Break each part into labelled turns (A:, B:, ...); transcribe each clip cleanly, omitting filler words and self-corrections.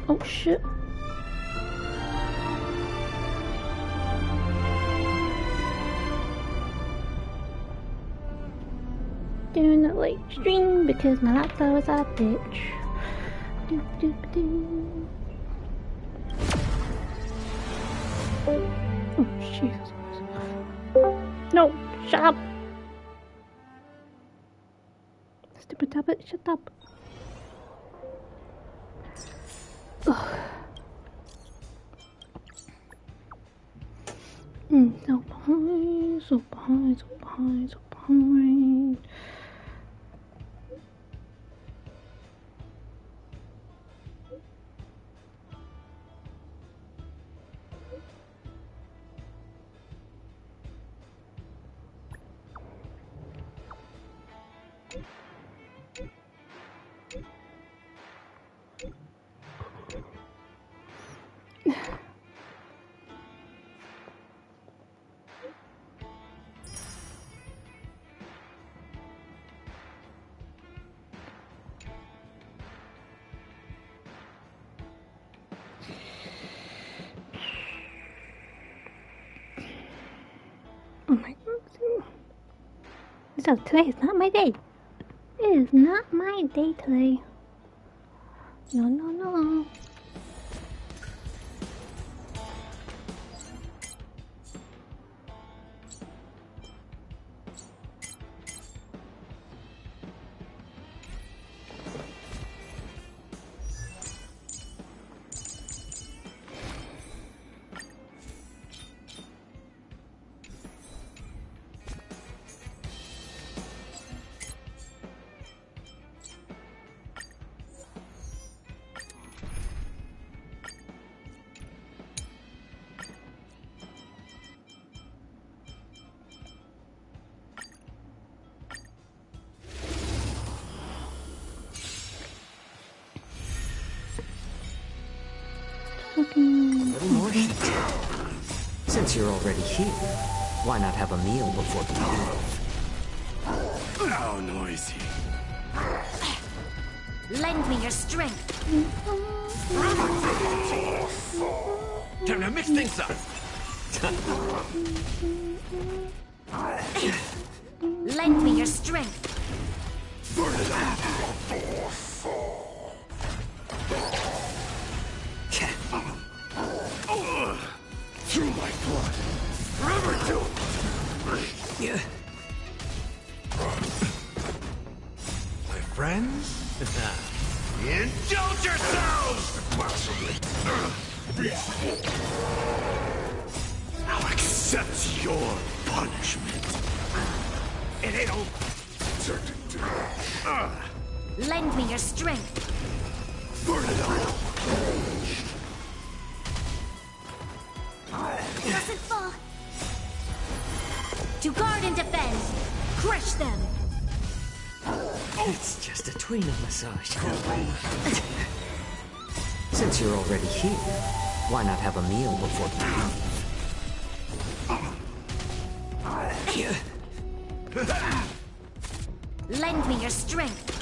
A: Oh shit. Doing a late stream because my laptop was a bitch. Oh Jesus. No, shut up. Stupid tablet, shut up. Ugh. So behind, so behind, so behind, so behind. Oh my god. So today is not my day. It is not my day today. No, no, no.
B: A little more heat. Since you're already here, why not have a meal before we leave?
C: How noisy.
D: Lend me your strength.
C: Time to mix things up.
D: Lend me your strength.
C: Through my blood. Forever to
B: Yeah.
C: my friends. Indulge yourselves! I'll accept your punishment. It ain't over.
D: Lend me your strength.
C: Burn it up.
D: Doesn't fall. To guard and defend. Crush them.
B: It's just a tweener massage. Since you're already here, why not have a meal before we leave?
D: Lend me your strength.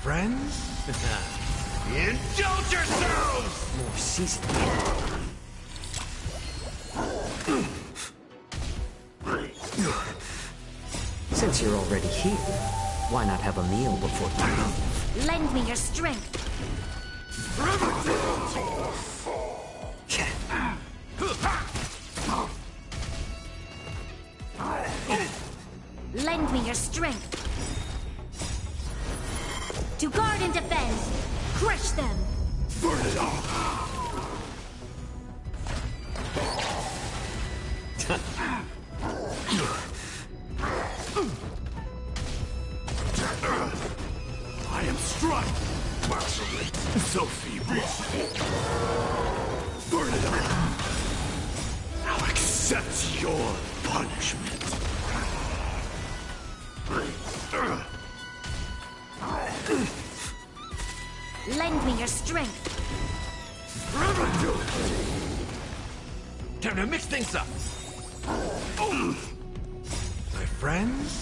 C: Friends? Indulge yourselves!
B: More seasoning. Since you're already here, why not have a meal before you leave?
D: Lend me your strength. Lend me your strength. To guard and defend. Crush them.
C: Burn it all! I am struck! So feeble. Burn it up! I'll accept your punishment.
D: Lend me your strength.
C: Forever do it! Time to mix things up! My friends?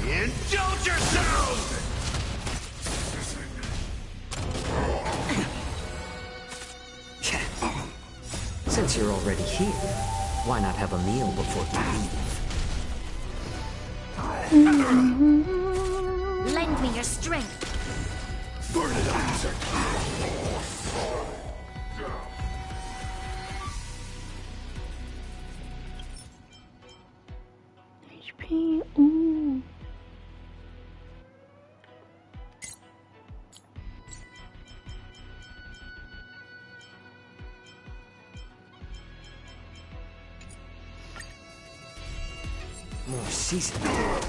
C: Indulge yourselves!
B: Since you're already here, why not have a meal before you leave?
D: Lend me your strength.
C: Burn it up, sir!
A: HP. Ooh.
B: More seasoning.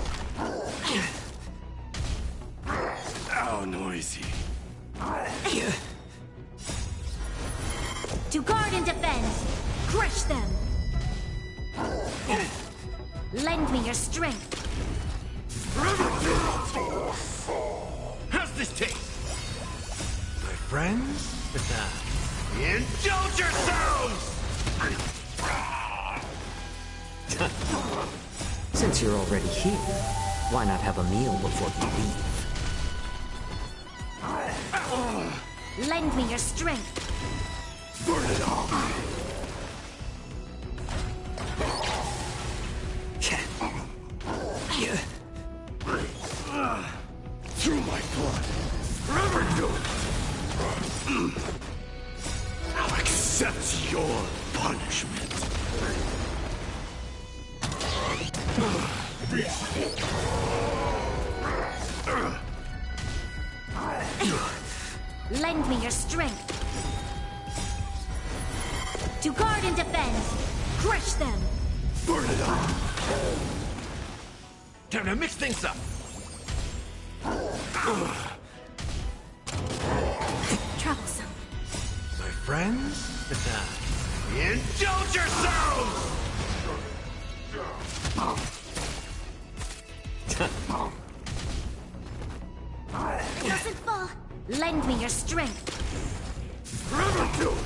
C: How noisy.
D: To guard and defend. Crush them. Lend me your strength.
C: Forever do it! How's this taste? My friends? Indulge yourselves!
B: Since you're already here, why not have a meal before you leave?
D: Lend me your strength.
C: Burn it up! Through my blood! Forever do it! I'll accept your punishment.
D: Lend me your strength. To guard and defend. Crush them.
C: Burn it up! Time to mix things up!
D: Troublesome.
C: My friends? Indulge yourselves!
D: Doesn't fall. Lend me your strength.
C: Forever do it!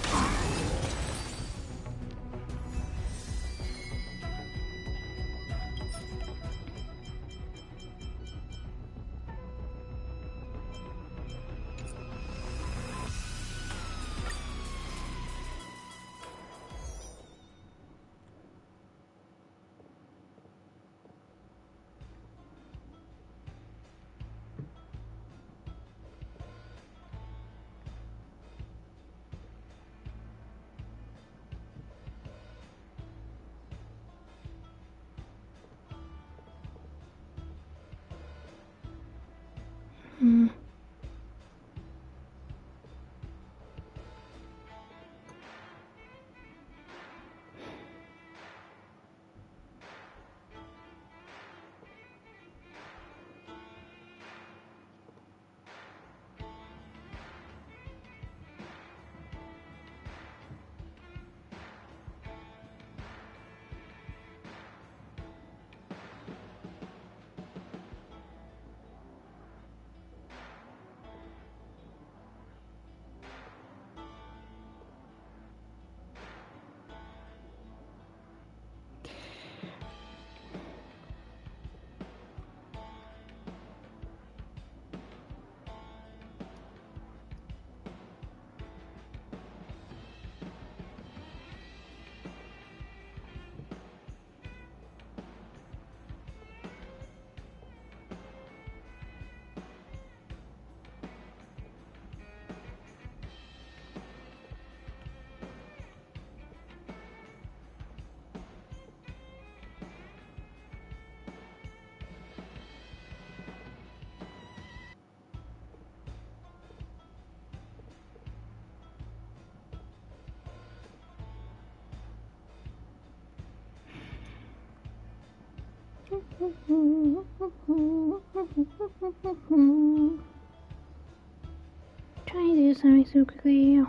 A: Trying to do something so quickly.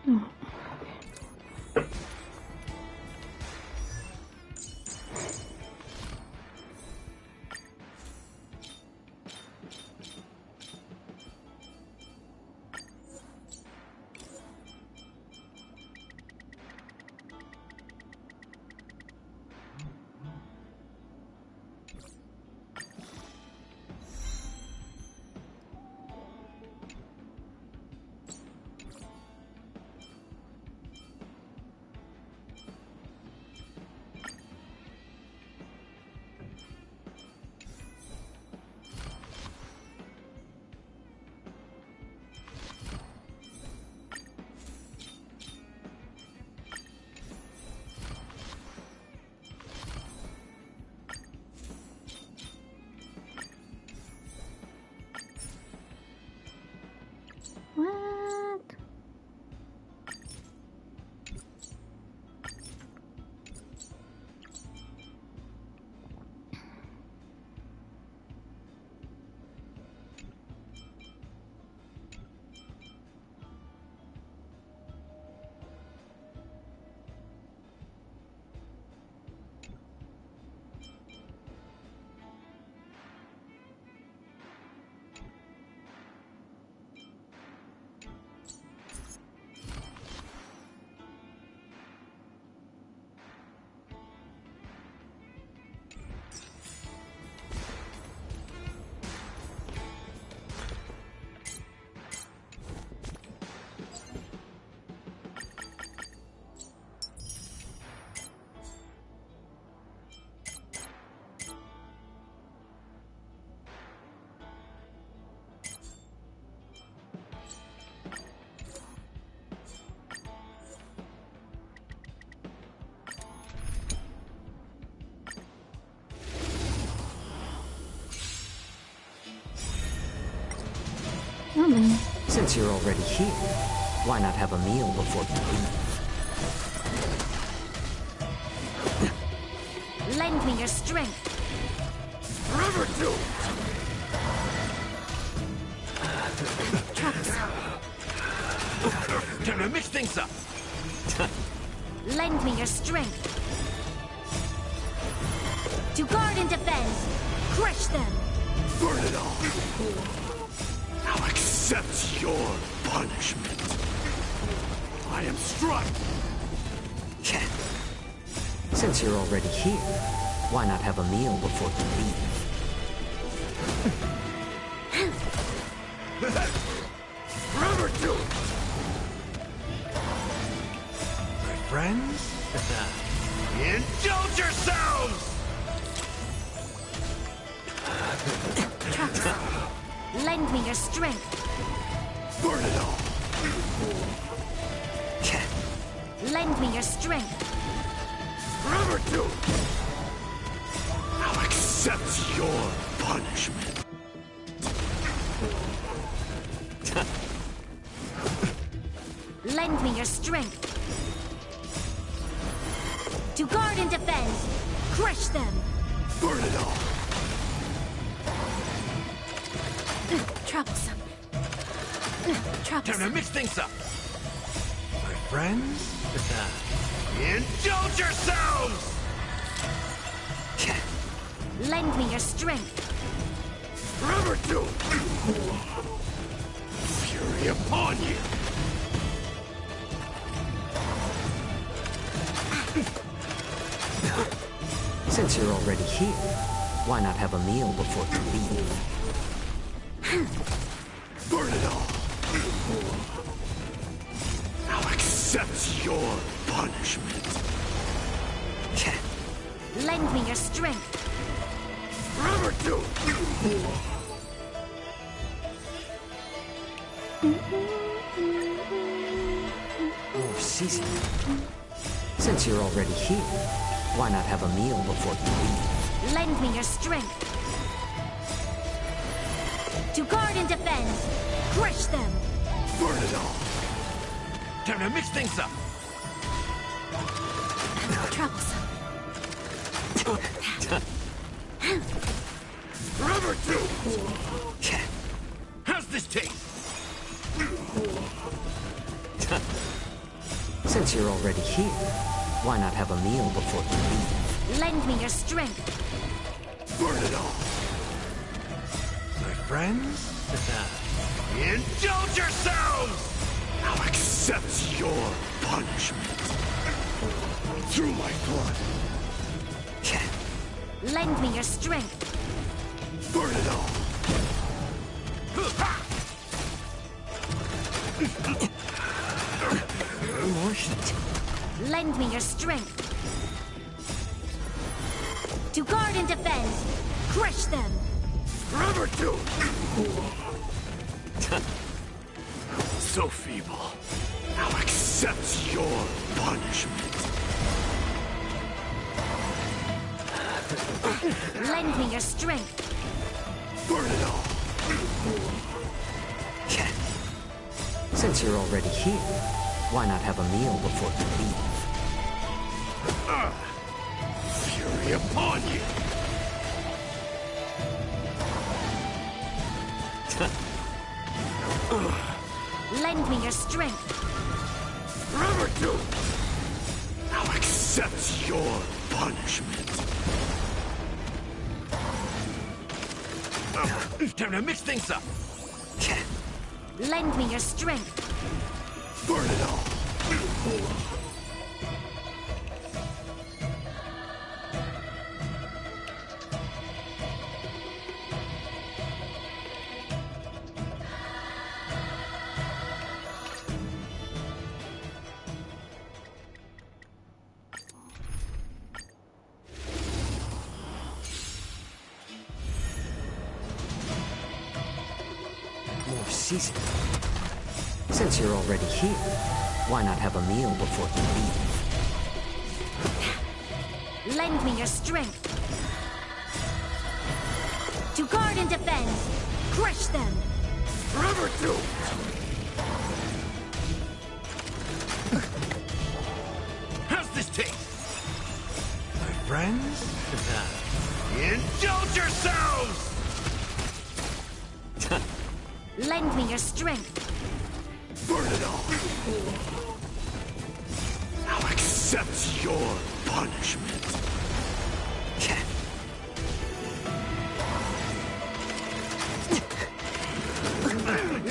A: Oh. What? Oh man.
B: Since you're already here, why not have a meal before you leave?
D: Lend me your strength.
C: Forever do! Time to mix things up!
D: Lend me your strength. To guard and defend. Crush them.
C: Burn it all! I'll accept your punishment. I am struck!
B: Since you're already here, why not have a meal before you leave?
C: Forever do! My friends? Indulge yourselves!
D: Lend me your strength.
C: Burn it all!
D: Lend me your strength.
C: Forever do! I'll accept your punishment.
D: Lend me your strength. To guard and defend. Crush them.
C: Burn it all!
D: Troublesome.
C: Time
D: Troublesome.
C: to mix things up! My friends? Indulge yourselves!
D: Lend me your strength.
C: Forever do! Fury upon you!
B: Since you're already here, why not have a meal before you leave?
C: Burn it all! I'll accept your punishment.
D: Lend me your strength.
C: Forever do!
B: Oh, season. Since you're already here, why not have a meal before you leave?
D: Lend me your strength. To guard and defend. Crush them.
C: Burn it all! Time to mix things up!
D: Troublesome.
C: Forever do! How's this taste?
B: Since you're already here, why not have a meal before you leave?
D: Lend me your strength.
C: Burn it all! My friends? Indulge yourselves! I'll accept your punishment. Through my blood.
D: Lend me your strength.
C: Burn it all!
B: More heat.
D: Lend me your strength. To guard and defend. Crush them.
C: Forever too! So feeble. I'll accept your punishment.
D: Lend me your strength.
C: Burn it all!
B: Since you're already here, why not have a meal before you leave?
C: Fury upon you!
D: Lend me your strength.
C: Forever too! I'll accept your punishment. Time to mix things up!
D: Lend me your strength.
C: Burn it all!
B: More seasoning. Since you're already here, why not have a meal before you leave?
D: Lend me your strength. To guard and defend. Crush them.
C: Forever too! How's this taste? My friends? Indulge yourselves!
D: Lend me your strength.
C: Burn it all! I'll accept your punishment.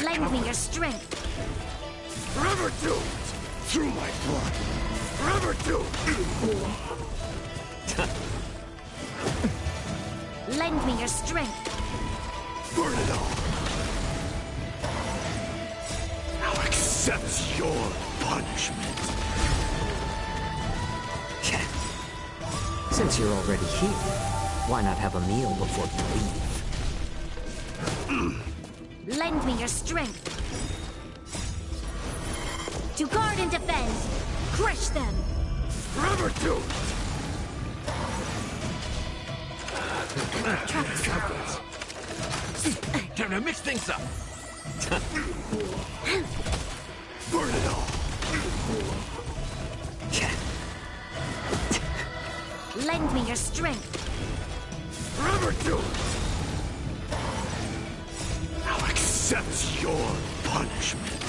D: Lend me your strength.
C: Forever too! Through my blood! Forever too!
D: Lend me your strength.
C: Burn it all! I'll accept your punishment.
B: Since you're already here, why not have a meal before you leave?
D: Lend me your strength. To guard and defend. Crush them.
C: Forever too! Time to mix things up! Burn it all!
D: Lend me your strength.
C: Forever too! I'll accept your punishment.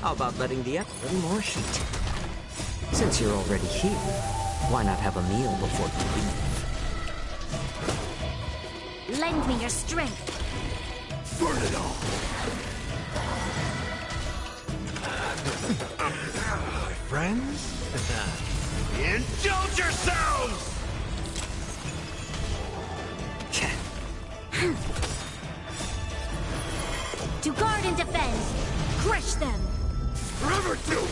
B: How about letting the little more heat? Since you're already here, why not have a meal before you leave?
D: Lend me your strength.
C: Burn it all! My friends? Indulge yourselves!
D: To guard and defend. Crush them.
C: Forever doomed!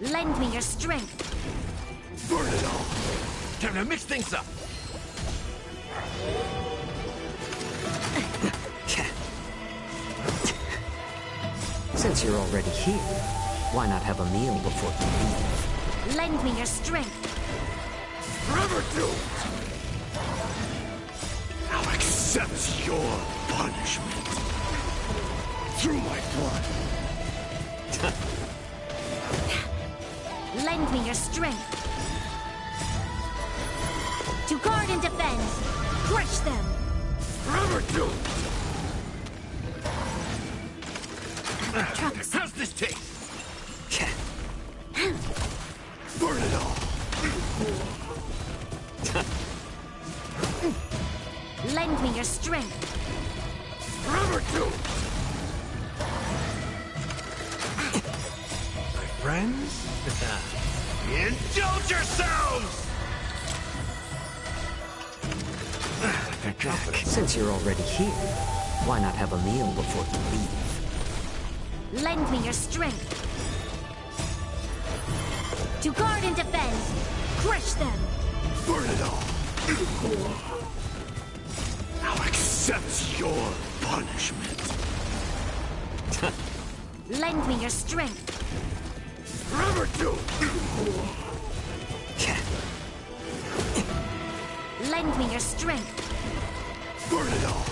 D: Lend me your strength.
C: Burn it all! Time to mix things up!
B: Since you're already here, why not have a meal before you leave?
D: Lend me your strength.
C: Forever doomed! Now accept your punishment. Through my blood.
D: Lend me your strength. To guard and defend. Crush them.
C: Forever doomed!
D: Trucks.
C: How's this taste? Burn it all!
D: Lend me your strength.
C: Forever doomed! My friends? Indulge yourselves!
B: Since you're already here, why not have a meal before you leave?
D: Lend me your strength. To guard and defend. Crush them.
C: Burn it all! Now accept your punishment.
D: Lend me your strength.
C: Forever doomed!
D: Lend me your strength.
C: Burn it all!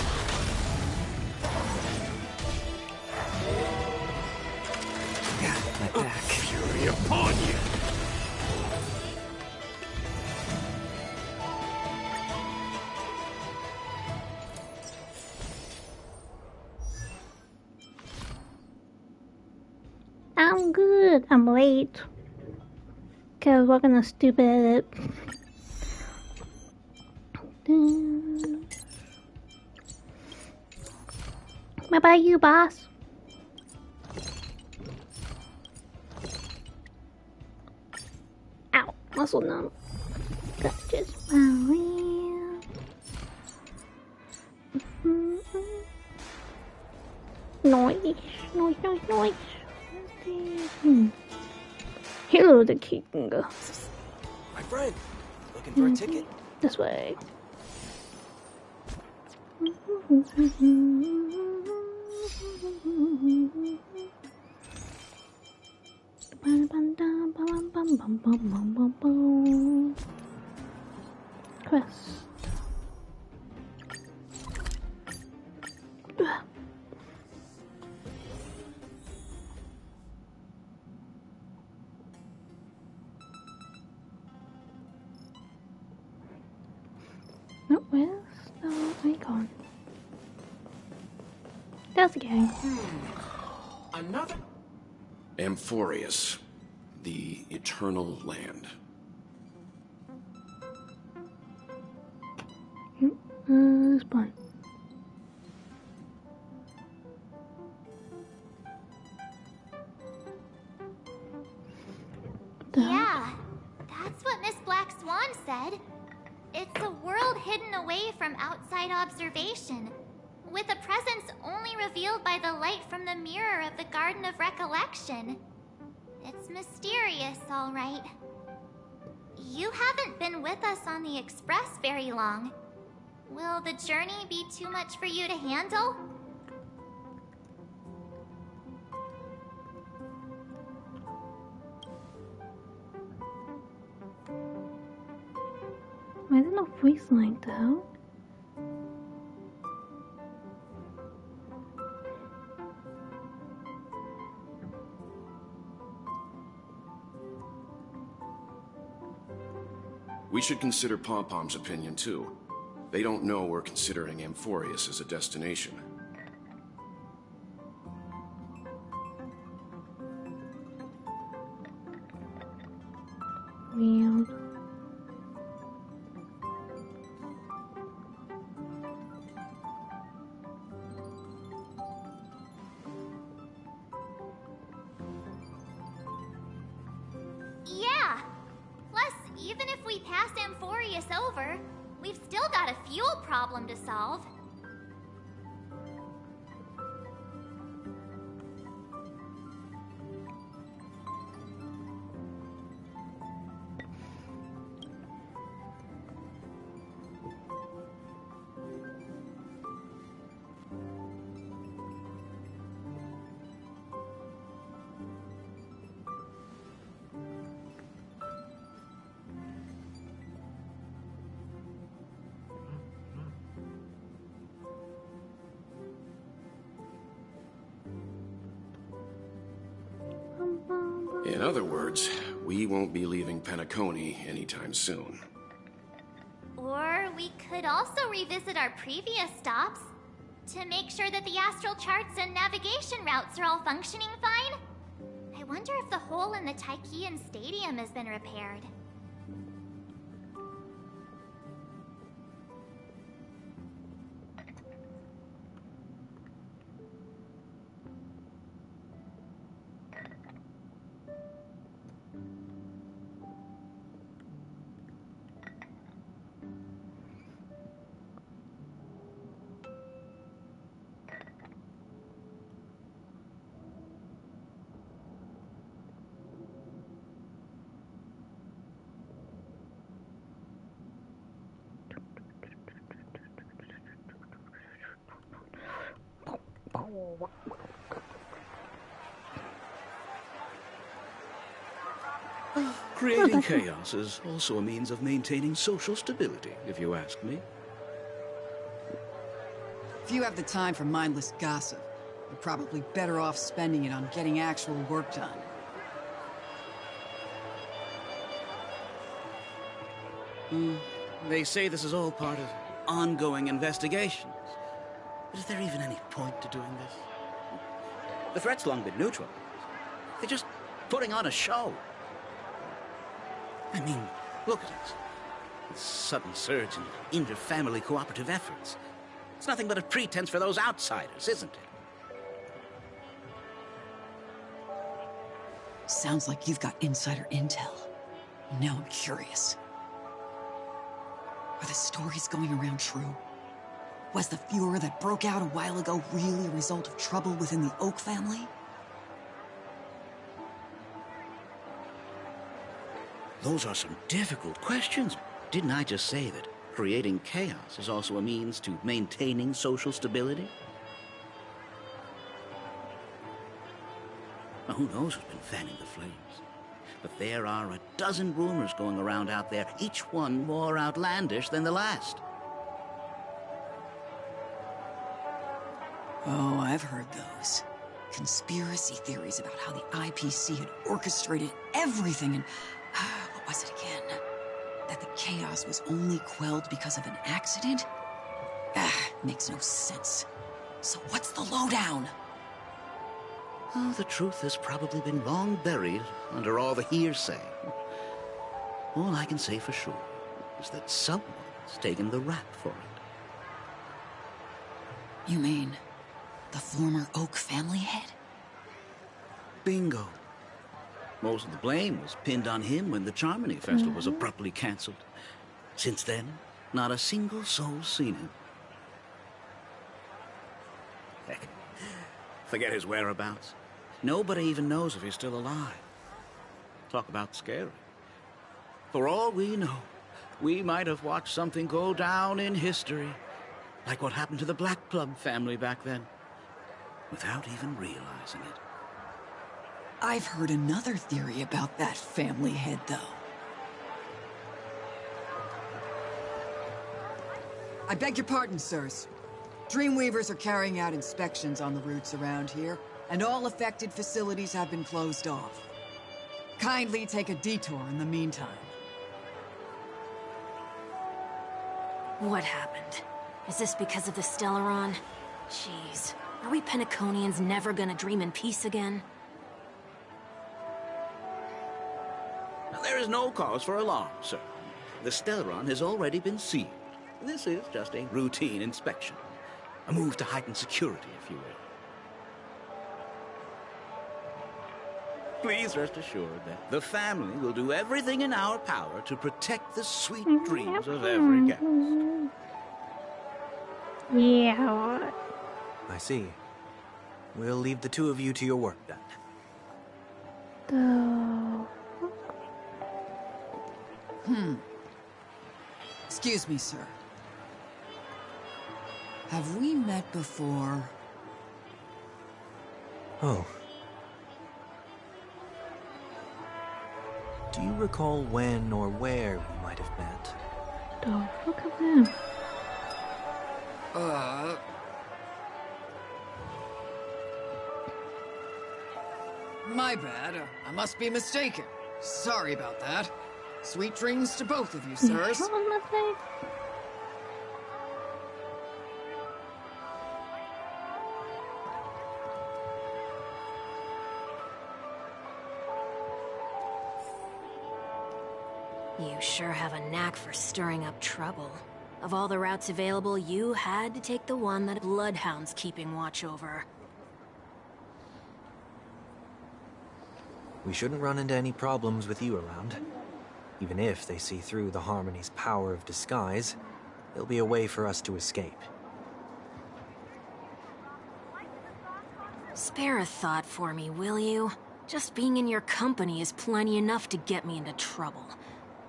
B: My back.
C: Fury upon you!
A: I'm good. I'm late. Cause we're gonna stupid edit. What about you, boss? Ow, muscle numb. That's just noise, noise, noise, noise. Hello, the king.
E: My friend, looking for a ticket?
A: This way. Quest. Oh, where's the icon? That's the gang.
E: Another?
C: Amphorius, the eternal land.
A: This one.
F: Yeah, that's what Miss Black Swan said. It's a world hidden away from outside observation, with a presence only revealed by the light from the mirror of the Garden of Recollection. It's mysterious, all right. You haven't been with us on the Express very long. Will the journey be too much for you to handle?
A: Why is there no voice line though?
G: We should consider Pom-Pom's opinion, too. They don't know we're considering Amphorius as a destination.
F: Even if we pass Amphorius over, we've still got a fuel problem to solve.
G: In other words, we won't be leaving Penacony anytime soon.
F: Or we could also revisit our previous stops to make sure that the astral charts and navigation routes are all functioning fine. I wonder if the hole in the Tychean Stadium has been repaired.
H: Creating chaos is also a means of maintaining social stability, if you ask me.
I: If you have the time for mindless gossip, you're probably better off spending it on getting actual work done.
H: They say this is all part of ongoing investigations. But is there even any point to doing this? The threat's long been neutralized. They're just putting on a show. I mean, look at us. This sudden surge in inter-family cooperative efforts. It's nothing but a pretense for those outsiders, isn't it?
I: Sounds like you've got insider intel. Now I'm curious. Are the stories going around true? Was the furor that broke out a while ago really a result of trouble within the Oak family?
H: Those are some difficult questions. Didn't I just say that creating chaos is also a means to maintaining social stability? Now, who knows who's been fanning the flames? But there are a dozen rumors going around out there, each one more outlandish than the last.
I: Oh, I've heard those. Conspiracy theories about how the IPC had orchestrated everything and... what was it again? That the chaos was only quelled because of an accident? Makes no sense. So what's the lowdown?
H: Oh, the truth has probably been long buried under all the hearsay. All I can say for sure is that someone's taken the rap for it.
I: You mean the former Oak family head?
H: Bingo. Most of the blame was pinned on him when the Charmony Festival was abruptly cancelled. Since then, not a single soul's seen him. Heck, forget his whereabouts. Nobody even knows if he's still alive. Talk about scary. For all we know, we might have watched something go down in history, like what happened to the Black Plum family back then, without even realizing it.
I: I've heard another theory about that family head, though. I beg your pardon, sirs. Dreamweavers are carrying out inspections on the routes around here, and all affected facilities have been closed off. Kindly take a detour in the meantime.
D: What happened? Is this because of the Stellaron? Jeez, are we Penaconians never gonna dream in peace again?
H: There is no cause for alarm, sir. The Stellaron has already been sealed. This is just a routine inspection. A move to heighten security, if you will. Please rest assured that the family will do everything in our power to protect the sweet dreams of every guest.
A: Yeah.
E: I see. We'll leave the two of you to your work then.
I: Excuse me, sir. Have we met before?
E: Oh. Do you recall when or where we might have met?
A: The fuck of them?
I: My bad. I must be mistaken. Sorry about that. Sweet dreams to both of you, sirs.
A: What was my thing?
D: You sure have a knack for stirring up trouble. Of all the routes available, you had to take the one that Bloodhound's keeping watch over.
E: We shouldn't run into any problems with you around. Even if they see through the Harmony's power of disguise, there'll be a way for us to escape.
D: Spare a thought for me, will you? Just being in your company is plenty enough to get me into trouble,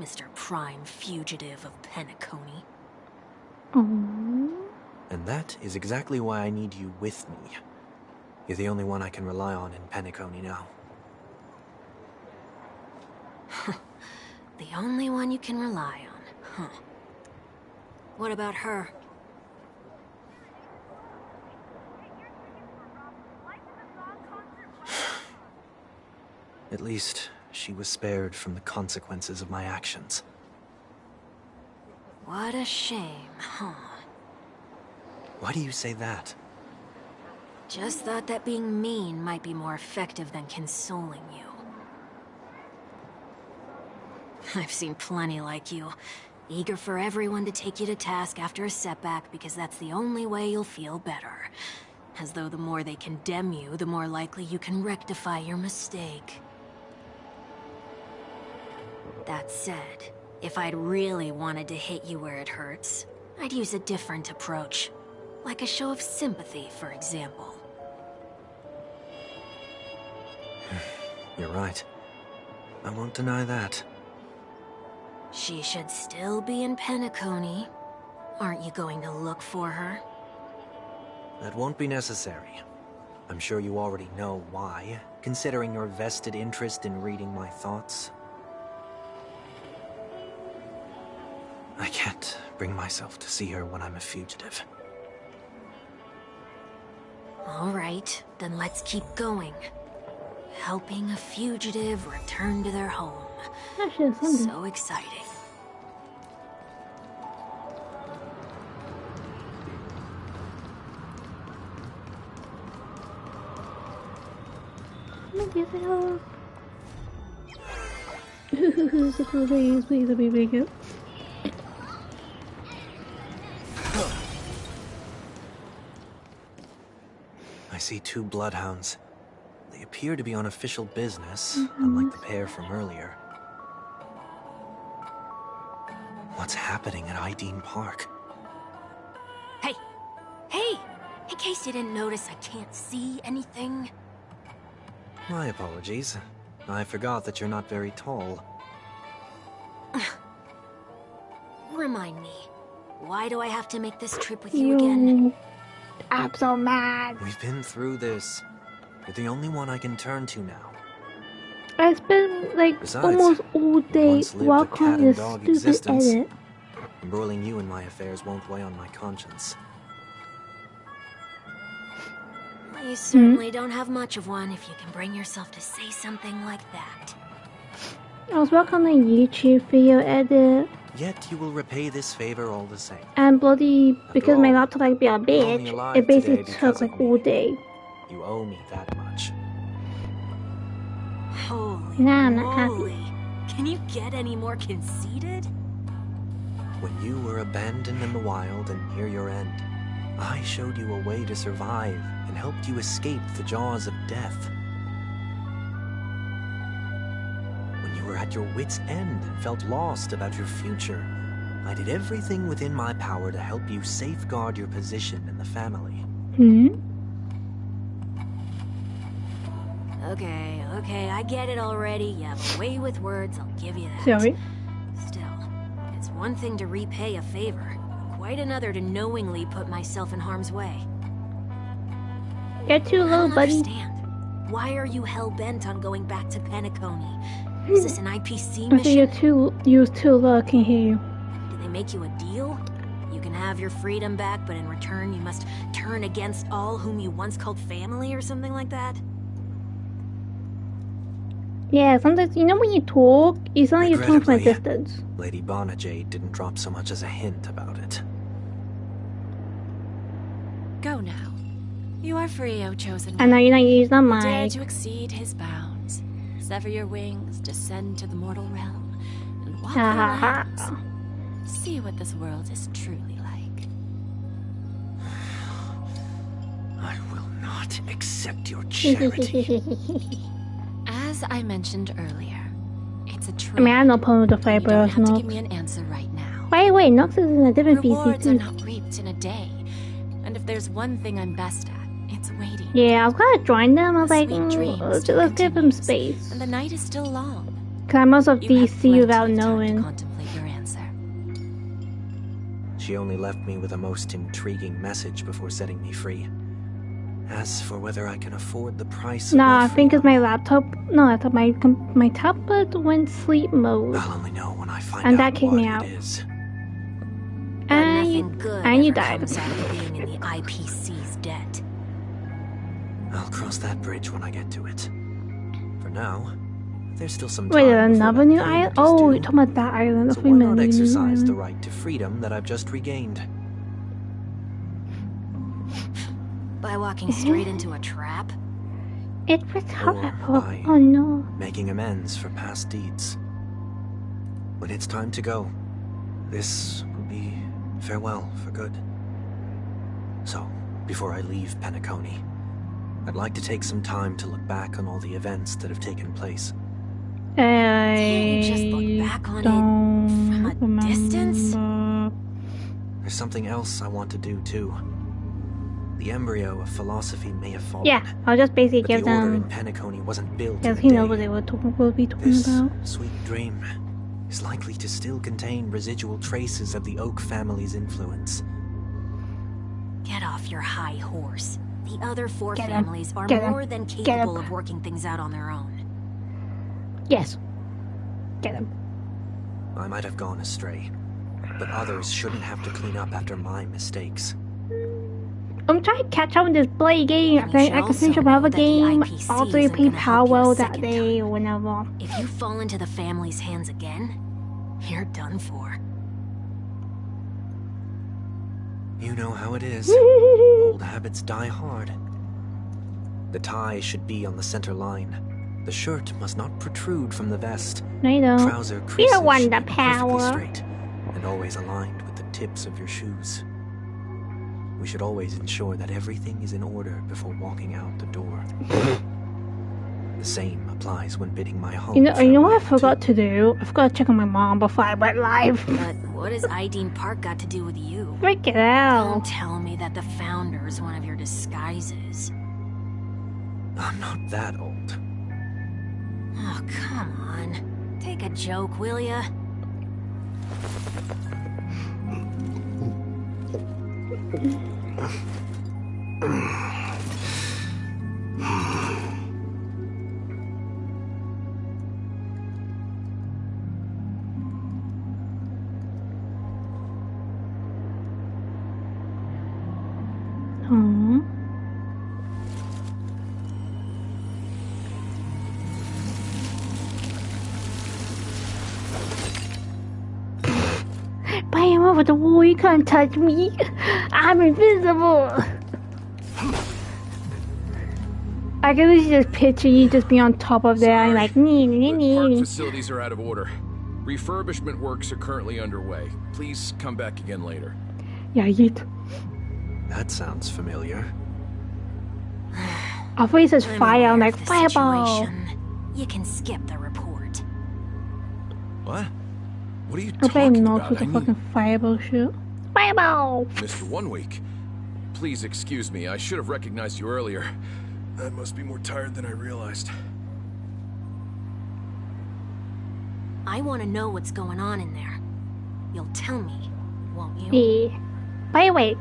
D: Mr. Prime Fugitive of Penacony.
E: And that is exactly why I need you with me. You're the only one I can rely on in Penacony now.
D: The only one you can rely on, huh? What about her?
E: At least, she was spared from the consequences of my actions.
D: What a shame, huh?
E: Why do you say that?
D: Just thought that being mean might be more effective than consoling you. I've seen plenty like you, eager for everyone to take you to task after a setback because that's the only way you'll feel better. As though the more they condemn you, the more likely you can rectify your mistake. That said, if I'd really wanted to hit you where it hurts, I'd use a different approach. Like a show of sympathy, for example.
E: You're right. I won't deny that.
D: She should still be in Penacony. Aren't you going to look for her?
E: That won't be necessary. I'm sure you already know why, considering your vested interest in reading my thoughts. I can't bring myself to see her when I'm a fugitive.
D: All right, then let's keep going. Helping a fugitive return to their home. So exciting.
A: So cool, please let me make it.
E: I see two bloodhounds. They appear to be on official business, unlike the pair from earlier. What's happening at Ideen Park?
D: Hey! Hey! In case you didn't notice, I can't see anything.
E: My apologies. I forgot that you're not very tall.
D: Remind me, why do I have to make this trip with you again?
A: I'm so mad.
E: We've been through this. You're the only one I can turn to now.
A: I spent like
E: Besides,
A: almost all day
E: once lived a
A: working on this
E: cat-and-dog
A: stupid
E: existence.
A: edit.
E: Embroiling you in my affairs won't weigh on my conscience.
D: You certainly don't have much of one if you can bring yourself to say something like that.
A: I was working on a YouTube video edit,
E: Yet you will repay this favor all the same.
A: and bloody, because my
E: all,
A: laptop like be a
E: only
A: bitch,
E: alive
A: it basically
E: today
A: took
E: because
A: like
E: of me.
A: all day.
E: You owe me that much.
D: Holy
A: Nah, I'm not happy.
D: moly. Can you get any more conceited?
E: When you were abandoned in the wild and near your end, I showed you a way to survive and helped you escape the jaws of death. at your wit's end and felt lost about your future, I did everything within my power to help you safeguard your position in the family.
D: Okay, I get it already. You have a way with words, I'll give you that.
A: Sorry.
D: Still, it's one thing to repay a favor, quite another to knowingly put myself in harm's way.
A: You're too low, buddy.
D: Understand. Why are you hell-bent on going back to Penacony? Is this an IPC mission?
A: You're too low, I can hear you.
D: Did they make you a deal? You can have your freedom back, but in return you must turn against all whom you once called family or something like that?
A: Yeah, sometimes, you know when you talk, you sound like you're talking from a distance.
E: Lady Barnajade didn't drop so much as a hint about it.
J: Go now. You are free, O chosen one.
A: I know you're not using the mic.
J: Dare to exceed his bounds. Sever your wings, descend to the mortal realm, and walk the lands. See what this world is truly like.
E: I will not accept your charity.
J: As I mentioned earlier, it's a trade.
A: I mean, I have no problem with the
J: You
A: fiber
J: don't
A: of
J: have to
A: Nox.
J: give me an answer right now.
A: Wait, Nox is in a different
J: Rewards are
A: PC
J: not reaped in a day, and if there's one thing I'm best at, it's waiting.
A: Yeah, I was gonna join them. I was like,
J: Dreams
A: let's give them space.
J: And the night is still long.
A: Cause I'm also
J: You have
A: DC
J: plenty
A: without
J: of time to
A: knowing.
J: contemplate your answer.
E: She only left me with a most intriguing message before setting me free. As for whether I can afford the price of
A: Nah,
E: my
A: I think
E: freedom,
A: it's my laptop. No, I thought my tablet went sleep mode.
E: I'll only know when I find
A: And
E: out
A: that kicked
E: what
A: me
E: it
A: out.
E: is.
D: Nothing good
A: And you
D: ever
A: died.
D: comes out of being in the IPC's debt.
E: I'll cross that bridge when I get to it. For now, there's still some time.
A: Wait,
E: before
A: another
E: that
A: new
E: payment
A: island?
E: is
A: Oh,
E: due.
A: you're talking about that island. That's
E: So
A: what
E: why
A: we meant.
E: not
A: New
E: exercise the
A: island.
E: right to freedom that I've just regained?
D: By walking straight into a trap?
A: It was
E: Or
A: horrible.
E: by
A: Oh no.
E: making amends for past deeds. When it's time to go, this will be farewell for good. So, before I leave Penacony, I'd like to take some time to look back on all the events that have taken place.
D: Can't you just look back on it from a distance?
E: There's something else I want to do too. The embryo of philosophy may have fallen.
A: Yeah, I'll just basically
E: but
A: give
E: the order in
A: them.
E: Penacony wasn't built
A: Because
E: in
A: he
E: a
A: knows
E: day.
A: what they will be talking
E: This
A: about.
E: sweet dream is likely to still contain residual traces of the Oak family's influence.
D: Get off your high horse. The other four
A: Get 'em.
D: families are
A: Get 'em.
D: more than
A: Get 'em.
D: capable of working things out on their own.
A: Yes. Get him.
E: I might have gone astray, but others shouldn't have to clean up after my mistakes.
A: I'm trying to catch up with this bloody game.
D: And you should
A: I can
D: also
A: finish up
D: know
A: another
D: that the
A: game
D: IPC
A: after you
D: isn't
A: play
D: gonna help you a
A: Powell that
D: second
A: day
D: time.
A: or whenever.
D: If you fall into the family's hands again, you're done for.
E: You know how it is. Old habits die hard. The tie should be on the center line. The shirt must not protrude from the vest.
A: No, you don't.
E: Trouser
A: You
E: creases
A: don't want
E: should
A: the
E: be perfectly
A: power.
E: straight and always aligned with the tips of your shoes. We should always ensure that everything is in order before walking out the door. The same applies when bidding my home.
A: You know what I
E: farewell,
A: forgot to do? I forgot to check on my mom before I went live.
D: But what has Ideen Park got to do with you?
A: Freak it out.
D: Don't tell me that the founder is one of your disguises.
E: I'm not that old.
D: Oh, come on. Take a joke, will ya?
A: Aww. Bam over the wall, you can't touch me. I'm invisible. I can literally just picture you just be on top of there and like nee.
C: The park facilities are out of order. Refurbishment works are currently underway. Please come back again later.
A: Yeah, yeet.
E: That sounds familiar.
A: I thought he says
D: I'm
A: fire, I'm
D: aware
A: like
D: of the
A: fireball.
D: situation. You can skip the report.
C: What? What are you
A: I bet
C: talking
A: knows
C: about?
A: with the fucking fireball shoot. Fireball!
C: Mr. One Week, please excuse me. I should have recognized you earlier. I must be more tired than I realized.
D: I want to know what's going on in there. You'll tell me, won't you?
A: Yeah. By the way,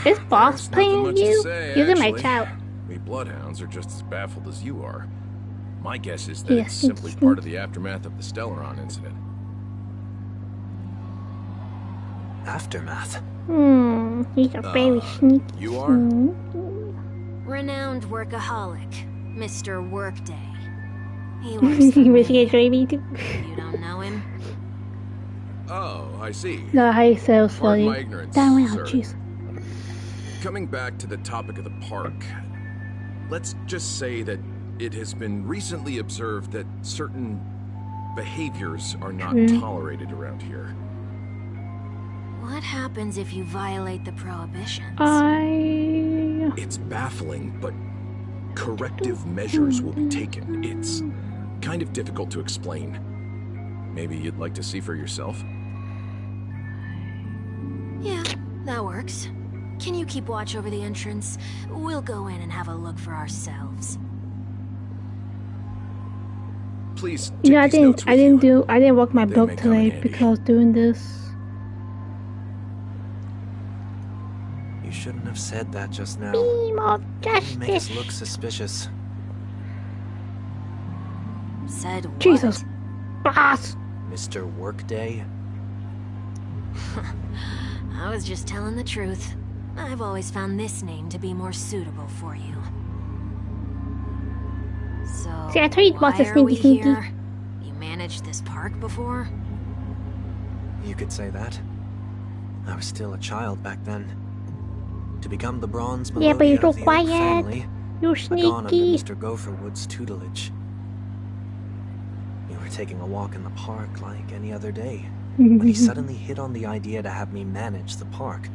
A: is boss playing you? You're my child.
C: We bloodhounds are just as baffled as you are. My guess is that
A: Yeah,
C: it's simply part of the aftermath of the Stellaron incident.
E: Aftermath?
A: He's a very sneaky.
C: You are?
D: Renowned workaholic, Mr. Workday. He works for
A: Wish he
D: me.
A: could join me too.
D: You don't know him?
C: Oh, I see.
A: No, how you so
C: Pardon my
A: sorry.
C: ignorance,
A: Damn it,
C: sir.
A: jeez.
C: Coming back to the topic of the park, let's just say that it has been recently observed that certain behaviors are not tolerated around here.
D: What happens if you violate the prohibitions?
C: It's baffling, but corrective measures will be taken. It's kind of difficult to explain. Maybe you'd like to see for yourself?
D: Yeah, that works. Can you keep watch over the entrance? We'll go in and have a look for ourselves.
C: Please.
A: You know, I
C: take these notes with
A: didn't
C: you.
A: walk my
C: They
A: book
C: may come in
A: today
C: handy.
A: because doing this.
E: You shouldn't have said that just now.
A: Beam of
E: It makes
A: justice.
E: look suspicious.
D: Said what?
A: Jesus. Boss.
E: Mr. Workday?
D: I was just telling the truth. I've always found this name to be more suitable for you. So,
A: See, I told you
D: why
A: boss is
D: are we
A: sneaky, sneaky.
D: here? You managed this park before?
E: You could say that. I was still a child back then. To become the bronze
A: Yeah, but you're
E: Melodia
A: so
E: of the Oak
A: quiet.
E: family,
A: You're
E: I'd gone under
A: sneaky.
E: Mr. Gopherwood's tutelage. We were taking a walk in the park like any other day, when he suddenly hit on the idea to have me manage the park.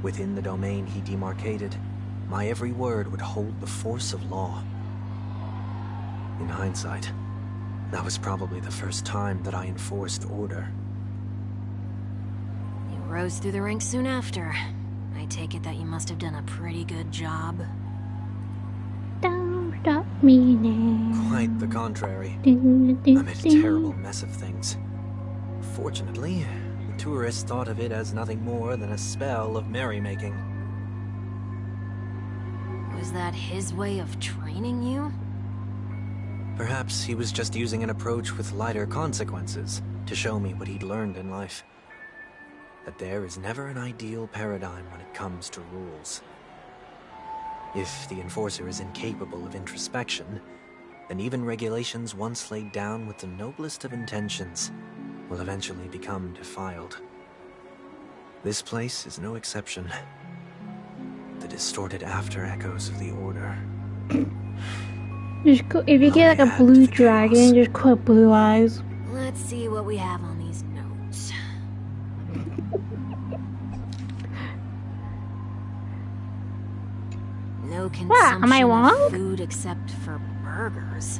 E: Within the domain he demarcated, my every word would hold the force of law. In hindsight, that was probably the first time that I enforced order.
D: You rose through the ranks soon after. I take it that you must have done a pretty good job.
A: Don't stop me now.
E: Quite the contrary. I made a terrible mess of things. Fortunately, the tourists thought of it as nothing more than a spell of merrymaking.
D: Was that his way of training you?
E: Perhaps he was just using an approach with lighter consequences to show me what he'd learned in life. That there is never an ideal paradigm when it comes to rules. If the enforcer is incapable of introspection, then even regulations once laid down with the noblest of intentions will eventually become defiled. This place is no exception. The distorted after-echoes of the Order.
A: Just go, if you get like a blue dragon, just put blue eyes.
D: Let's see what we have on these notes. No consumption
A: am I wrong?
D: of food except for burgers.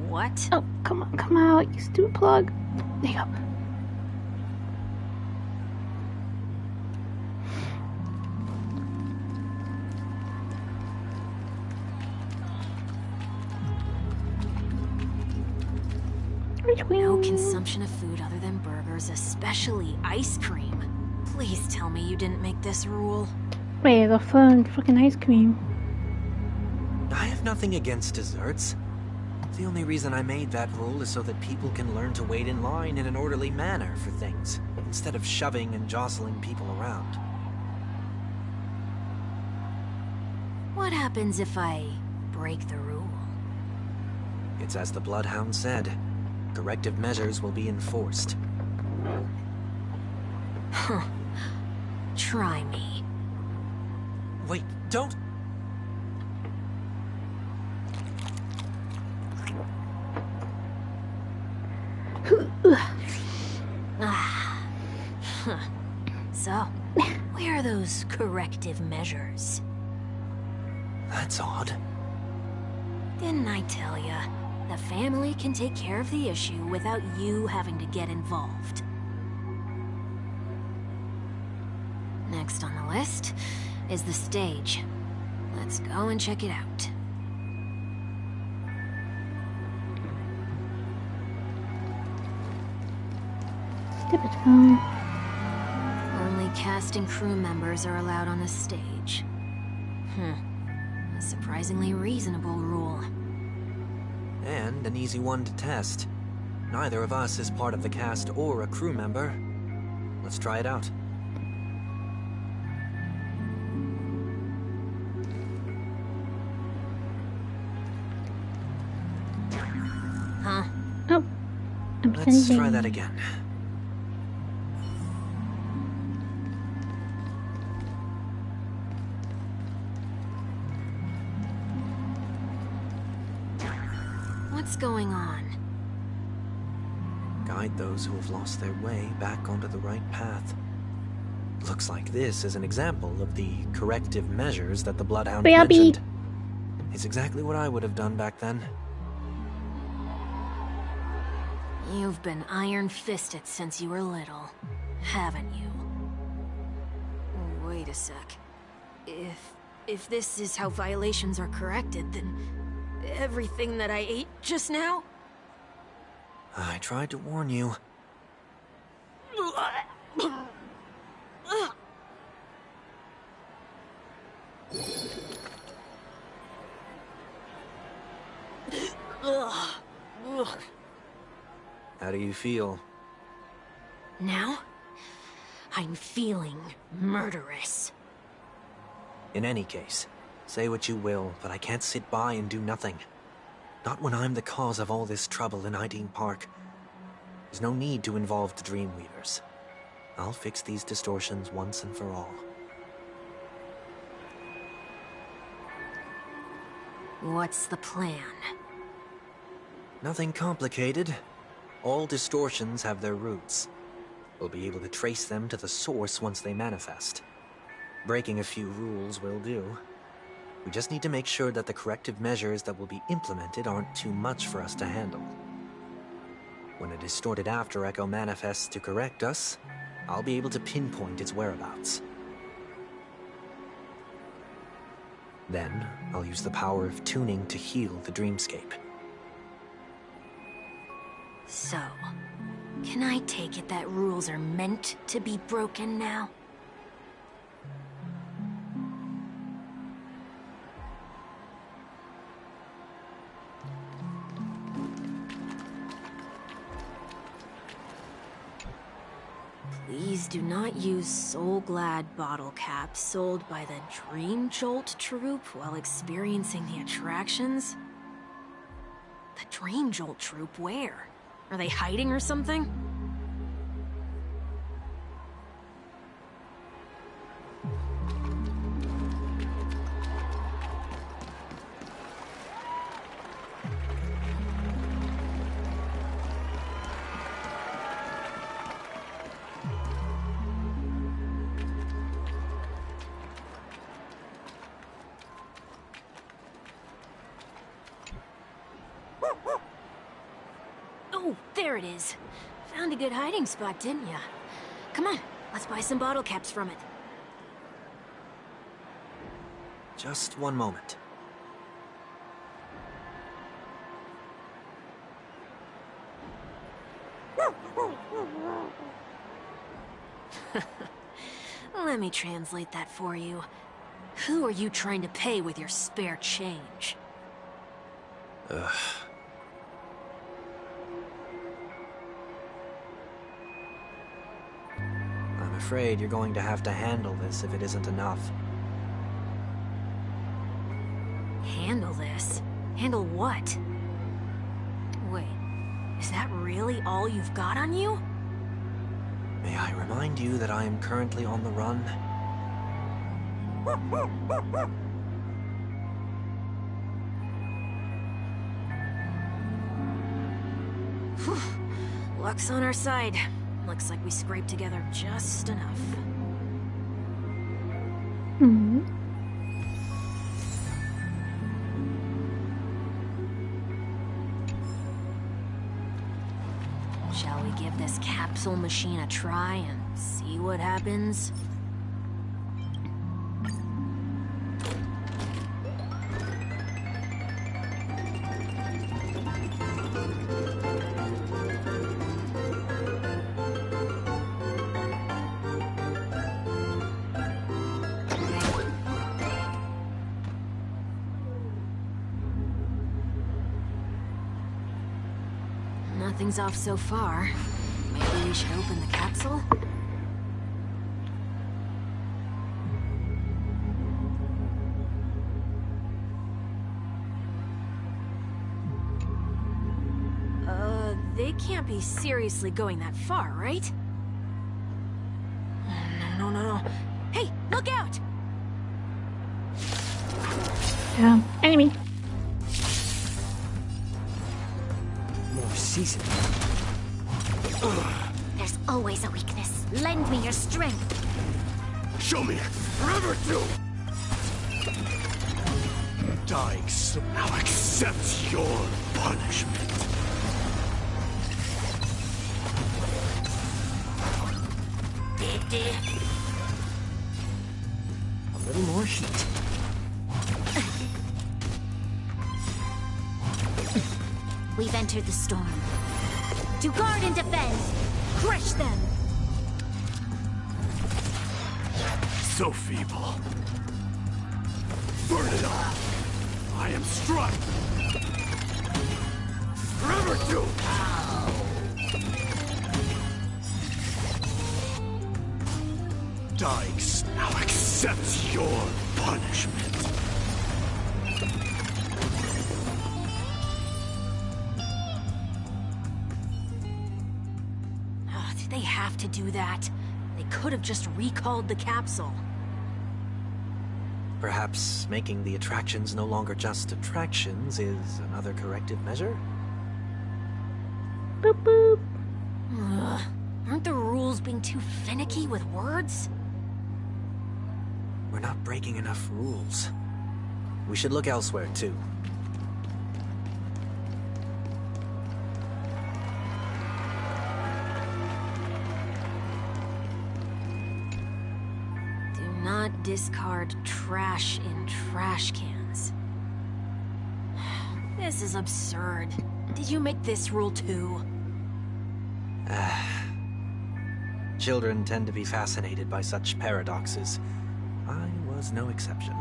D: What?
A: Oh, come on, come out, you stupid plug. There you go.
D: No consumption of food other than burgers, especially ice cream. Please tell me you didn't make this rule.
A: Wait, the fucking ice cream.
E: I have nothing against desserts. The only reason I made that rule is so that people can learn to wait in line in an orderly manner for things, instead of shoving and jostling people around.
D: What happens if I break the rule?
E: It's as the Bloodhound said. Corrective measures will be enforced.
D: Huh. Try me.
E: Wait, don't...
D: So, where are those corrective measures?
E: That's odd.
D: Didn't I tell ya? The family can take care of the issue without you having to get involved. Next on the list is the stage. Let's go and check it out.
A: Stupid phone.
D: Only cast and crew members are allowed on the stage. A surprisingly reasonable rule.
E: And an easy one to test. Neither of us is part of the cast or a crew member. Let's try it out.
D: Huh?
A: Oh, I'm
E: Let's
A: sending.
E: try that again.
D: What's going on?
E: Guide those who have lost their way back onto the right path. Looks like this is an example of the corrective measures that the Bloodhound mentioned. It's exactly what I would have done back then.
D: You've been iron-fisted since you were little, haven't you? Wait a sec. If this is how violations are corrected, then everything that I ate just now?
E: I tried to warn you. How do you feel?
D: Now? I'm feeling murderous.
E: In any case, say what you will, but I can't sit by and do nothing. Not when I'm the cause of all this trouble in Ideen Park. There's no need to involve the Dreamweavers. I'll fix these distortions once and for all.
D: What's the plan?
E: Nothing complicated. All distortions have their roots. We'll be able to trace them to the source once they manifest. Breaking a few rules will do. We just need to make sure that the corrective measures that will be implemented aren't too much for us to handle. When a distorted after echo manifests to correct us, I'll be able to pinpoint its whereabouts. Then, I'll use the power of tuning to heal the dreamscape.
D: So, can I take it that rules are meant to be broken now? Please do not use Soul Glad bottle caps sold by the Dream Jolt troupe while experiencing the attractions. The Dream Jolt troupe, where? Are they hiding or something? Oh, there it is. Found a good hiding spot, didn't ya? Come on, let's buy some bottle caps from it.
E: Just one moment.
D: Let me translate that for you. Who are you trying to pay with your spare change?
E: Ugh. I'm afraid you're going to have to handle this if it isn't enough.
D: Handle this? Handle what? Wait, is that really all you've got on you?
E: May I remind you that I am currently on the run?
D: Whew. Luck's on our side. Looks like we scraped together just enough. Shall we give this capsule machine a try and see what happens? Nothing's off so far. Maybe we should open the capsule? They can't be seriously going that far, right? No. Hey, look out!
A: Enemy.
B: More seasoning.
F: There's always a weakness. Lend me your strength.
K: Show me! Forever do! Dying so now accept your punishment.
B: A little more heat.
F: We've entered the storm. To guard and defend! Crush them!
K: So feeble. Burn it all! I am struck! Forever do! Dying now accept your punishment.
D: Did they have to do that? They could have just recalled the capsule.
E: Perhaps making the attractions no longer just attractions is another corrective measure?
A: Boop boop.
D: Aren't the rules being too finicky with words?
E: We're not breaking enough rules. We should look elsewhere, too.
D: Do not discard trash in trash cans. This is absurd. Did you make this rule too?
E: Children tend to be fascinated by such paradoxes. I was no exception.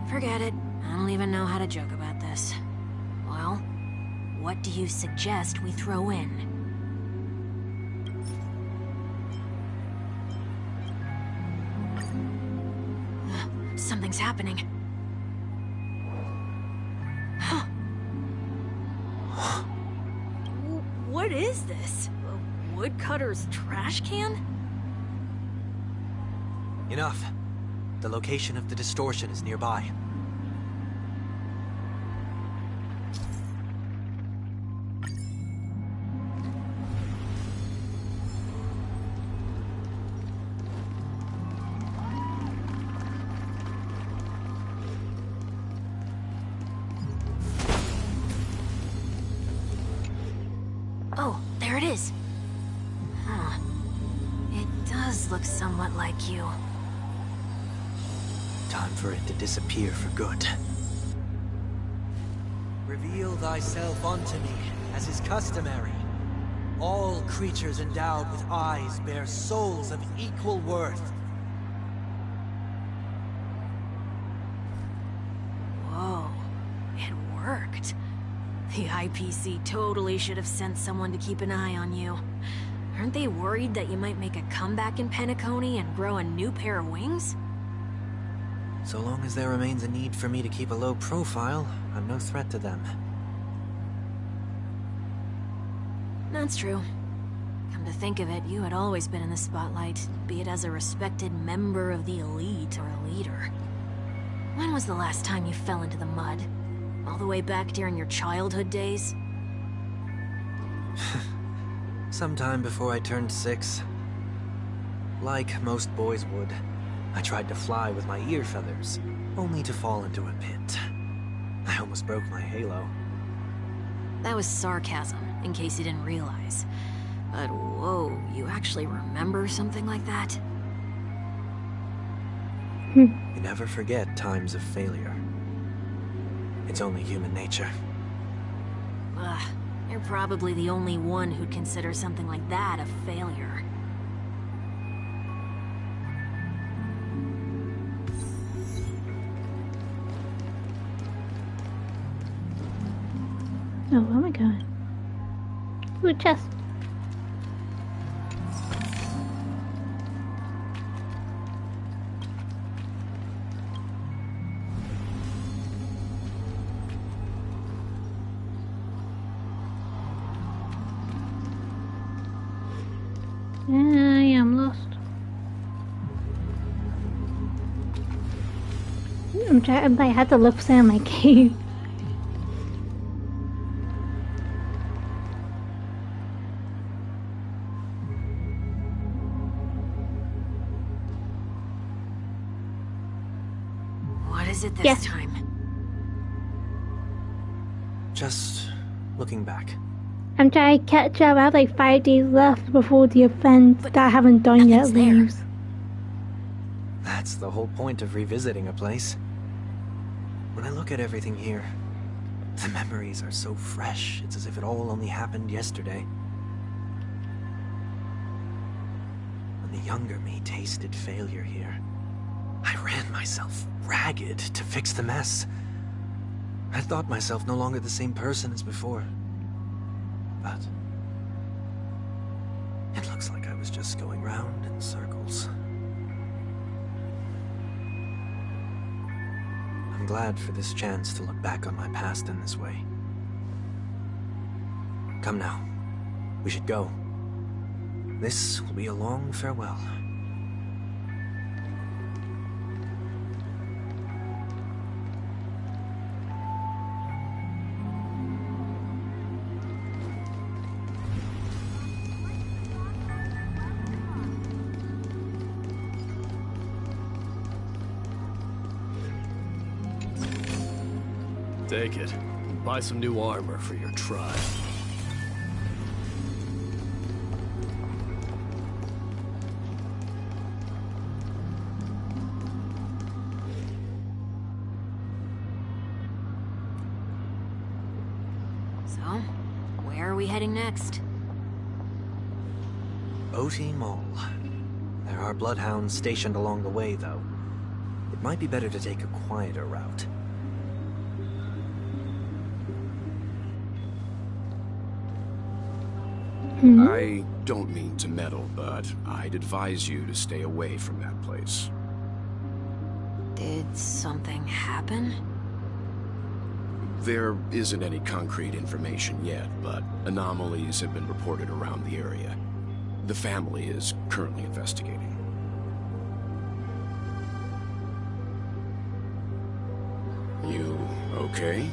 D: Forget it. I don't even know how to joke about this. Well, what do you suggest we throw in? Something's happening. What is this? A woodcutter's trash can?
E: Enough. The location of the distortion is nearby.
D: Oh, there it is. Huh. It does look somewhat like you.
E: Time for it to disappear for good. Reveal thyself unto me, as is customary. All creatures endowed with eyes bear souls of equal worth.
D: Whoa, it worked. The IPC totally should have sent someone to keep an eye on you. Aren't they worried that you might make a comeback in Penacony and grow a new pair of wings?
E: So long as there remains a need for me to keep a low profile, I'm no threat to them.
D: That's true. Come to think of it, you had always been in the spotlight, be it as a respected member of the elite or a leader. When was the last time you fell into the mud? All the way back during your childhood days?
E: Sometime before I turned 6. Like most boys would, I tried to fly with my ear feathers, only to fall into a pit. I almost broke my halo.
D: That was sarcasm, in case you didn't realize. But whoa, you actually remember something like that?
E: You never forget times of failure. It's only human nature.
D: Ugh, you're probably the only one who'd consider something like that a failure.
A: Oh, where am I going? Ooh, chest. Yeah, I'm lost. I'm trying. I had to look for my cave.
D: What is it this time?
E: Just looking back.
A: I'm trying to catch up. I have like 5 days left before the event that I haven't done yet leaves.
E: That's the whole point of revisiting a place. When I look at everything here, the memories are so fresh. It's as if it all only happened yesterday. When the younger me tasted failure here, I ran myself ragged to fix the mess. I thought myself no longer the same person as before. But it looks like I was just going round in circles. I'm glad for this chance to look back on my past in this way. Come now, we should go. This will be a long farewell.
K: Take it. Buy some new armor for your tribe.
D: So, where are we heading next?
E: Oti Mall. There are bloodhounds stationed along the way, though. It might be better to take a quieter route.
G: I don't mean to meddle, but I'd advise you to stay away from that place.
D: Did something happen?
G: There isn't any concrete information yet, but anomalies have been reported around the area. The family is currently investigating. You okay?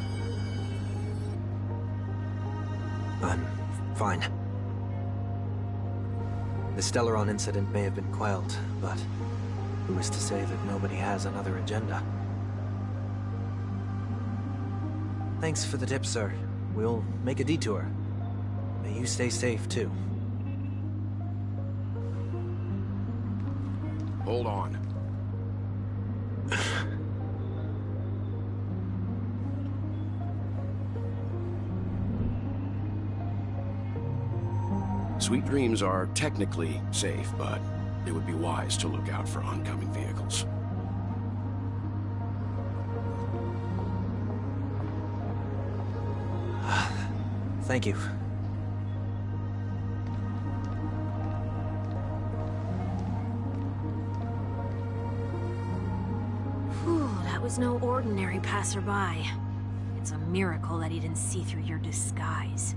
E: I'm fine. The Stellaron incident may have been quelled, but who is to say that nobody has another agenda? Thanks for the tip, sir. We'll make a detour. May you stay safe, too.
G: Hold on. Sweet Dreams are technically safe, but it would be wise to look out for oncoming vehicles.
E: Thank you.
D: Whew, that was no ordinary passerby. It's a miracle that he didn't see through your disguise.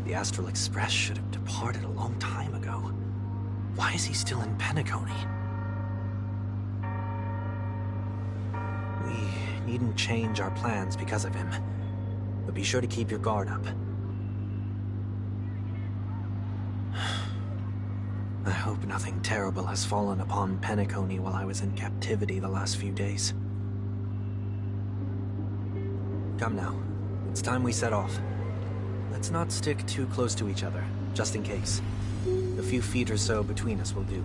E: The Astral Express should have departed a long time ago. Why is he still in Penacony? We needn't change our plans because of him. But be sure to keep your guard up. I hope nothing terrible has fallen upon Penacony while I was in captivity the last few days. Come. Come now. It's time we set off. Let's not stick too close to each other, just in case. A few feet or so between us will do.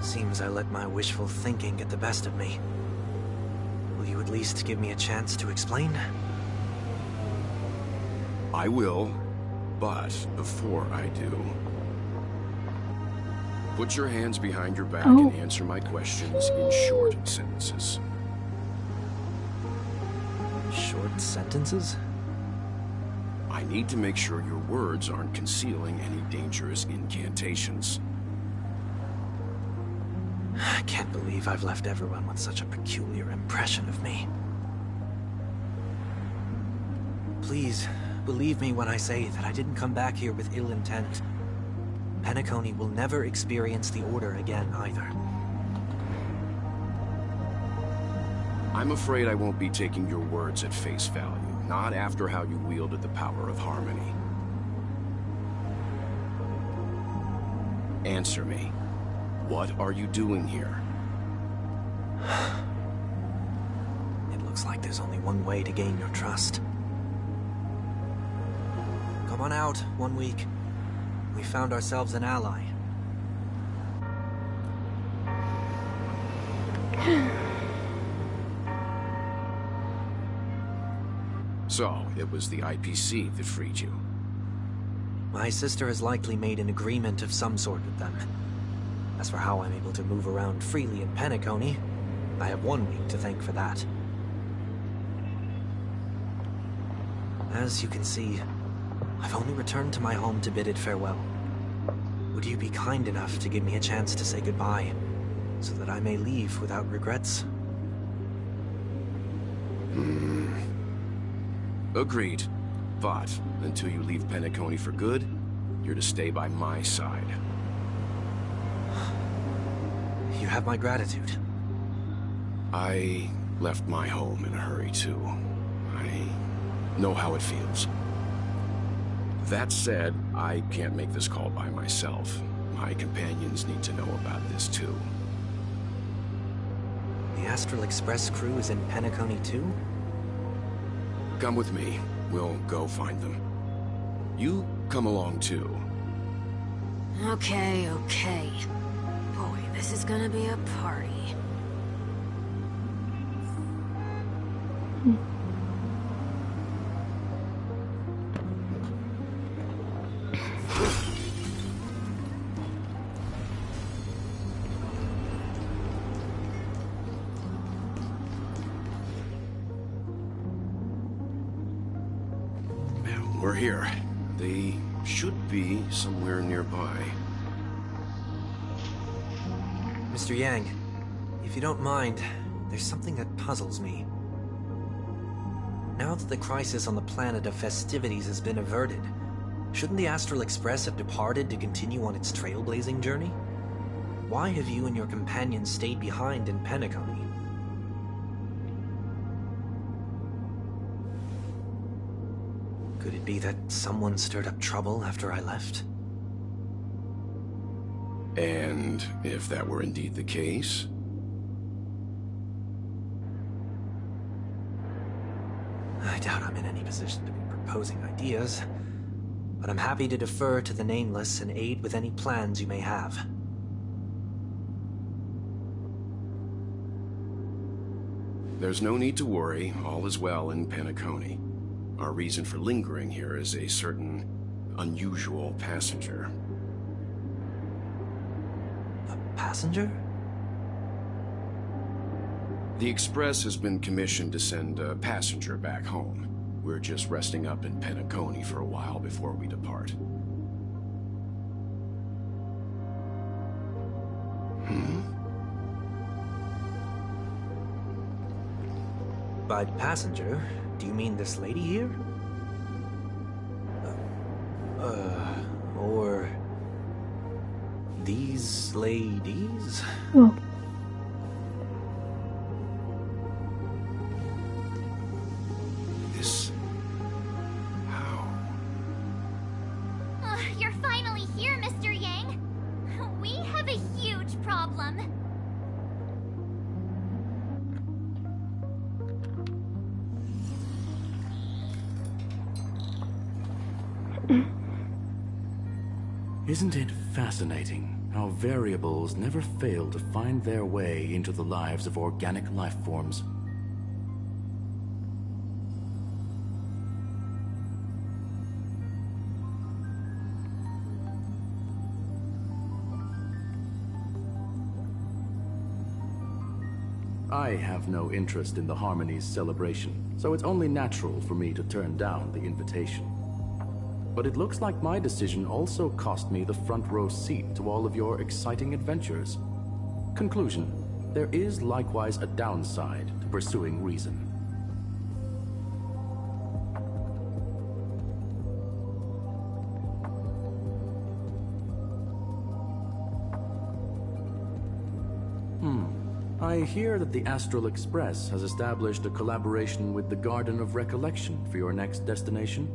E: Seems I let my wishful thinking get the best of me. Will you at least give me a chance to explain?
G: I will, but before I do, put your hands behind your back and answer my questions in short sentences.
E: Short sentences?
G: I need to make sure your words aren't concealing any dangerous incantations.
E: I can't believe I've left everyone with such a peculiar impression of me. Please, believe me when I say that I didn't come back here with ill intent. Penacony will never experience the Order again, either.
G: I'm afraid I won't be taking your words at face value, not after how you wielded the power of harmony. Answer me. What are you doing here?
E: It looks like there's only one way to gain your trust. Come on out, 1 week. We found ourselves an ally.
G: So, it was the IPC that freed you.
E: My sister has likely made an agreement of some sort with them. As for how I'm able to move around freely in Penacony, I have 1 week to thank for that. As you can see, I've only returned to my home to bid it farewell. Would you be kind enough to give me a chance to say goodbye, so that I may leave without regrets?
G: Agreed. But, until you leave Penacony for good, you're to stay by my side.
E: You have my gratitude.
G: I left my home in a hurry, too. I know how it feels. That said, I can't make this call by myself. My companions need to know about this, too.
E: The Astral Express crew is in Penacony, too?
G: Come with me. We'll go find them. You come along, too.
D: Okay. Boy, this is gonna be a party.
G: We're here. They should be somewhere nearby.
E: Mr. Yang, if you don't mind, there's something that puzzles me. Now that the crisis on the planet of festivities has been averted, shouldn't the Astral Express have departed to continue on its trailblazing journey? Why have you and your companions stayed behind in Penacony? Could it be that someone stirred up trouble after I left?
G: And if that were indeed the case?
E: I doubt I'm in any position to be proposing ideas, but I'm happy to defer to the Nameless and aid with any plans you may have.
G: There's no need to worry. All is well in Penacony. Our reason for lingering here is a certain unusual passenger.
E: A passenger?
G: The Express has been commissioned to send a passenger back home. We're just resting up in Penacony for a while before we depart.
E: By passenger, do you mean this lady here? Or these ladies?
A: Whoa.
L: Isn't it fascinating how variables never fail to find their way into the lives of organic life forms? I have no interest in the Harmony's celebration, so it's only natural for me to turn down the invitation. But it looks like my decision also cost me the front row seat to all of your exciting adventures. Conclusion: there is likewise a downside to pursuing reason. I hear that the Astral Express has established a collaboration with the Garden of Recollection for your next destination.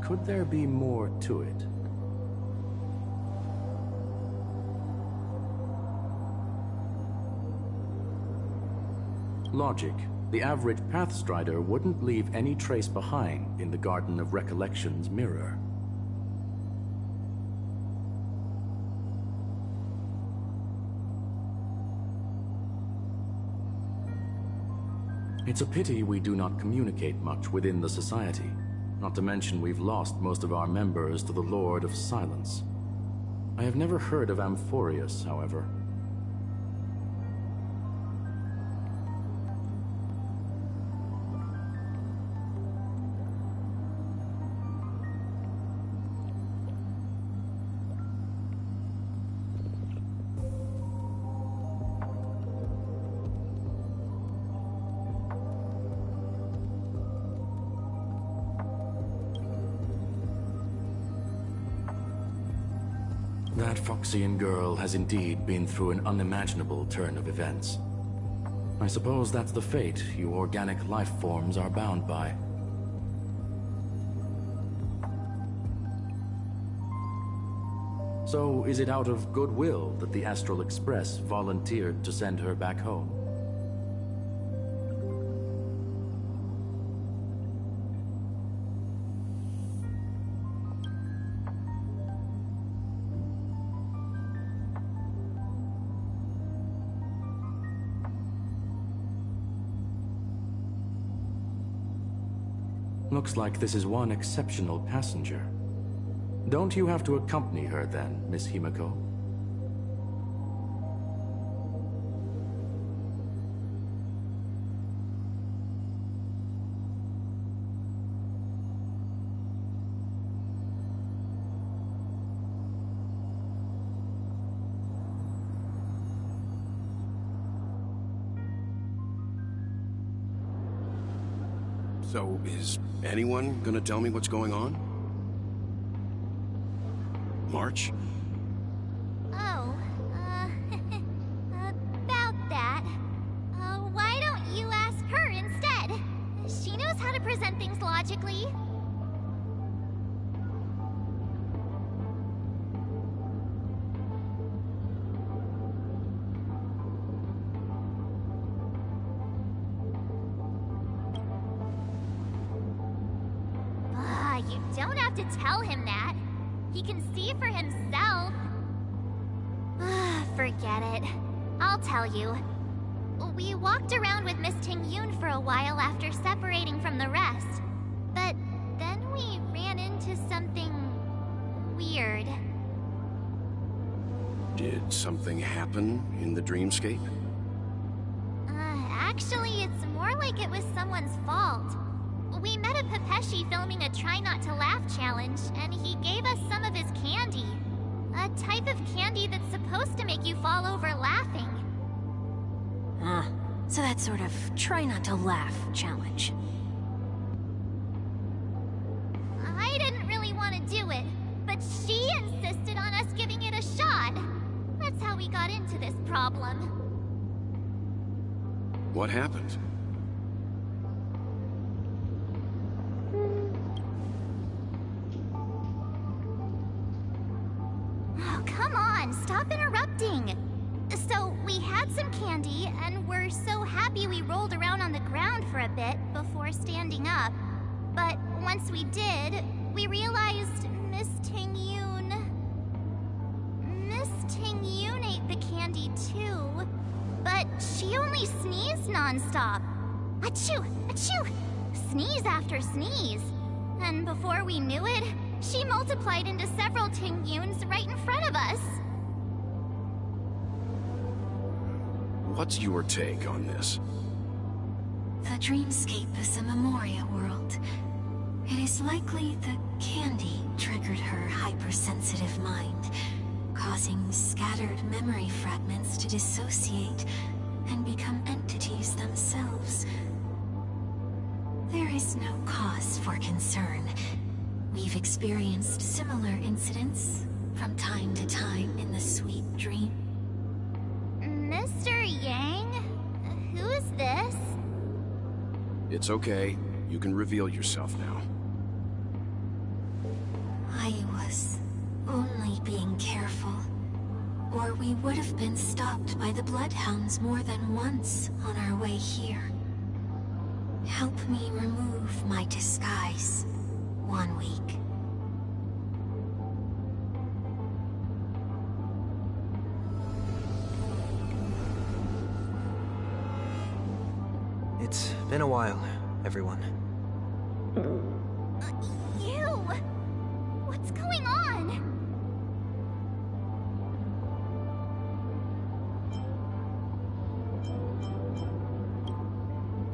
L: Could there be more to it? Logic. The average Pathstrider wouldn't leave any trace behind in the Garden of Recollection's mirror. It's a pity we do not communicate much within the Society. Not to mention we've lost most of our members to the Lord of Silence. I have never heard of Amphorius, however. That Foxian girl has indeed been through an unimaginable turn of events. I suppose that's the fate you organic life forms are bound by. So, is it out of goodwill that the Astral Express volunteered to send her back home? Looks like this is one exceptional passenger. Don't you have to accompany her then, Miss Himiko?
G: So, is anyone gonna tell me what's going on? March?
F: Oh, about that. Why don't you ask her instead? She knows how to present things logically. You don't have to tell him that. He can see for himself. Forget it. I'll tell you. We walked around with Miss Ting-Yun for a while after separating from the rest. But then we ran into something weird.
G: Did something happen in the dreamscape?
F: Actually, it's more like it was someone's fault. We met a Pepeshi filming a Try Not to Laugh challenge, and he gave us some of his candy. A type of candy that's supposed to make you fall over laughing.
D: So that sort of Try Not to Laugh challenge.
F: I didn't really want to do it, but she insisted on us giving it a shot. That's how we got into this problem.
G: What happened?
F: Oh, come on, stop interrupting. So, we had some candy, and we're so happy we rolled around on the ground for a bit before standing up. But once we did, we realized Miss Ting-Yoon ate the candy too, but she only sneezed nonstop. Achoo! Achoo! Sneeze after sneeze. And before we knew it, she multiplied into several Ting-Yoons right in front of us.
G: What's your take on this?
D: The dreamscape is a Memoria world. It is likely the candy triggered her hypersensitive mind, causing scattered memory fragments to dissociate and become entities themselves. There is no cause for concern. We've experienced similar incidents from time to time in the sweet dream.
F: Mr. Yang? Who's this?
G: It's okay. You can reveal yourself now.
D: I was only being careful, or we would have been stopped by the Bloodhounds more than once on our way here. Help me remove my disguise. 1 week.
E: It's been a while, everyone.
F: You! What's going on?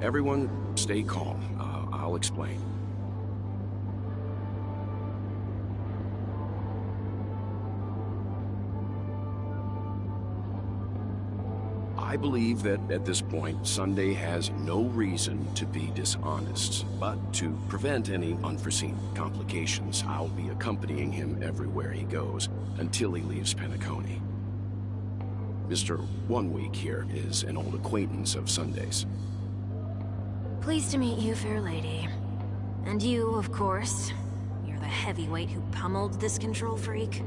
G: Everyone, stay calm. I'll explain. I believe that at this point, Sunday has no reason to be dishonest, but to prevent any unforeseen complications, I'll be accompanying him everywhere he goes until he leaves Penacony. Mr. 1 Week here is an old acquaintance of Sunday's.
D: Pleased to meet you, fair lady. And you, of course. You're the heavyweight who pummeled this control freak.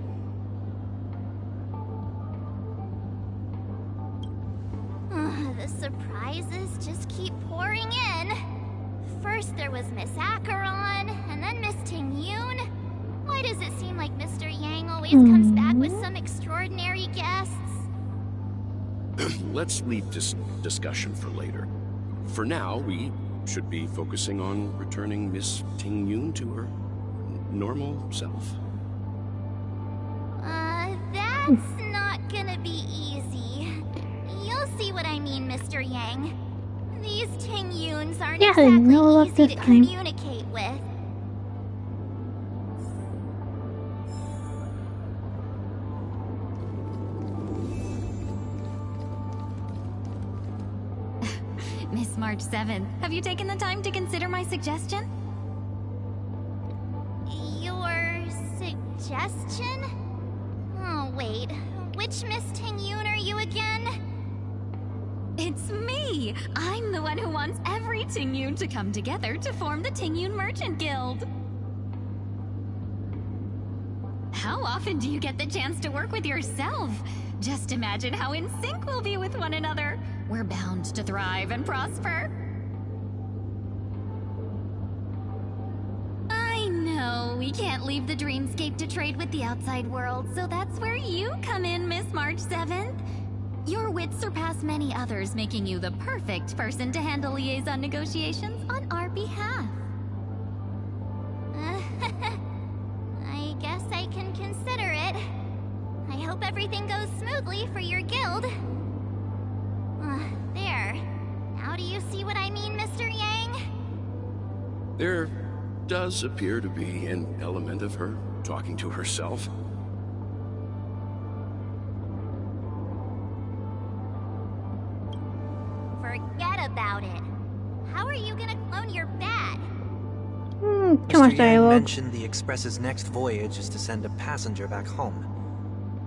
F: The surprises just keep pouring in. First there was Miss Acheron, and then Miss Ting-Yoon. Why does it seem like Mr. Yang always comes back with some extraordinary guests?
G: Let's leave this discussion for later. For now, we should be focusing on returning Miss Ting-Yoon to her normal self.
F: That's not gonna be easy. You'll see what I mean, Mr. Yang. These Ting-Yoons aren't exactly easy to communicate with.
M: Miss March 7th, have you taken the time to consider my suggestion?
F: Your suggestion? Oh, wait. Which Miss Ting-Yoon are you again?
M: It's me! I'm the one who wants every Ting-Yoon to come together to form the Ting-Yoon Merchant Guild. How often do you get the chance to work with yourself? Just imagine how in sync we'll be with one another. We're bound to thrive and prosper. I know, we can't leave the dreamscape to trade with the outside world, so that's where you come in, Miss March 7th. Your wits surpass many others, making you the perfect person to handle liaison negotiations on our behalf.
F: I guess I can consider it. I hope everything goes smoothly for your guild. There. Now do you see what I mean, Mr. Yang?
G: There does appear to be an element of her talking to herself.
F: Forget about it. How are you gonna clone your bat?
A: Too much
E: Mr. Yang
A: dialogue.
E: mentioned the Express's next voyage is to send a passenger back home.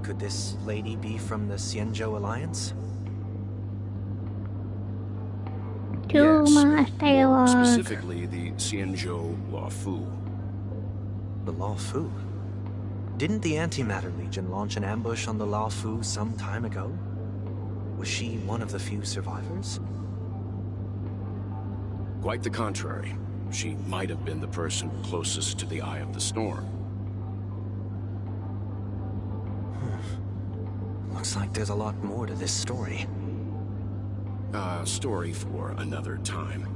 E: Could this lady be from the Xianzhou Alliance?
A: Too
G: Yes,
A: much dialogue.
G: specifically the Xianzhou Fu.
E: The Fu? Didn't the Antimatter Legion launch an ambush on the La Fu some time ago? Was she one of the few survivors?
G: Quite the contrary. She might have been the person closest to the eye of the storm.
E: Looks like there's a lot more to this story.
G: Story for another time.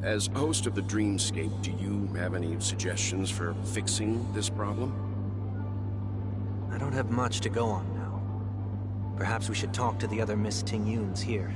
G: As host of the Dreamscape, do you have any suggestions for fixing this problem?
E: I don't have much to go on now. Perhaps we should talk to the other Miss Ting-Yuns here.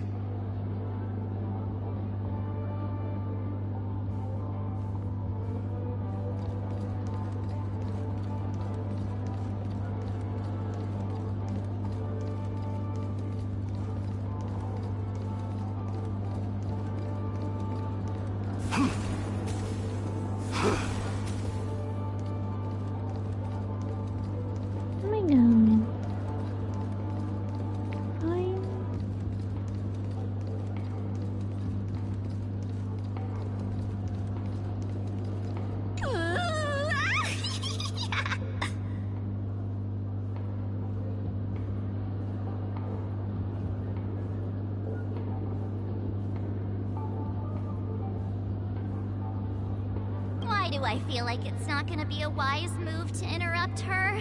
F: Why do I feel like it's not gonna be a wise move to interrupt her?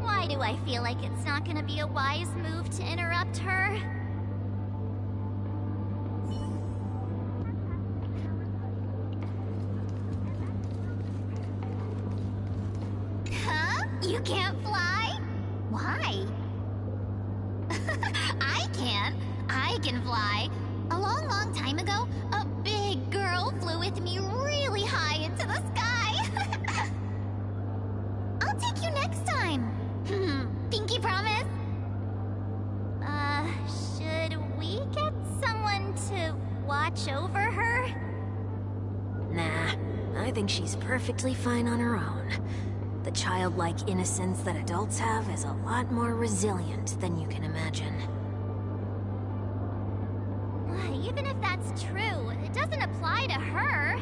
F: Why do I feel like it's not gonna be a wise move to interrupt her? Huh? You can't fly? Why? I can. I can fly. A long, long time ago, a big girl flew with me really high into the sky. I'll take you next time. Pinky promise? Should we get someone to watch over her?
D: Nah, I think she's perfectly fine on her own. The childlike innocence that adults have is a lot more resilient than you can imagine.
F: Even if that's true, it doesn't apply to her.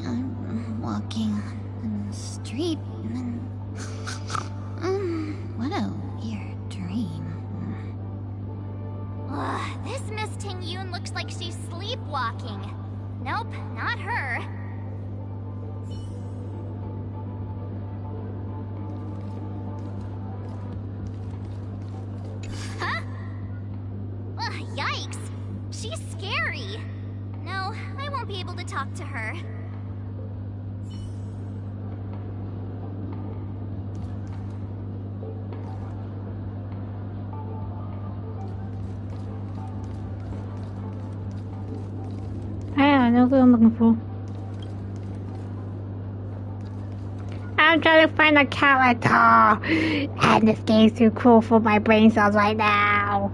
F: I'm walking in the street and what a weird dream. This Miss Ting-Yun looks like she's sleepwalking. Nope, not her. Huh? Yikes! She's scary. No, I won't be able to talk to her.
A: I don't know what I'm looking for. I'm trying to find a character, and this game's too cool for my brain cells right now.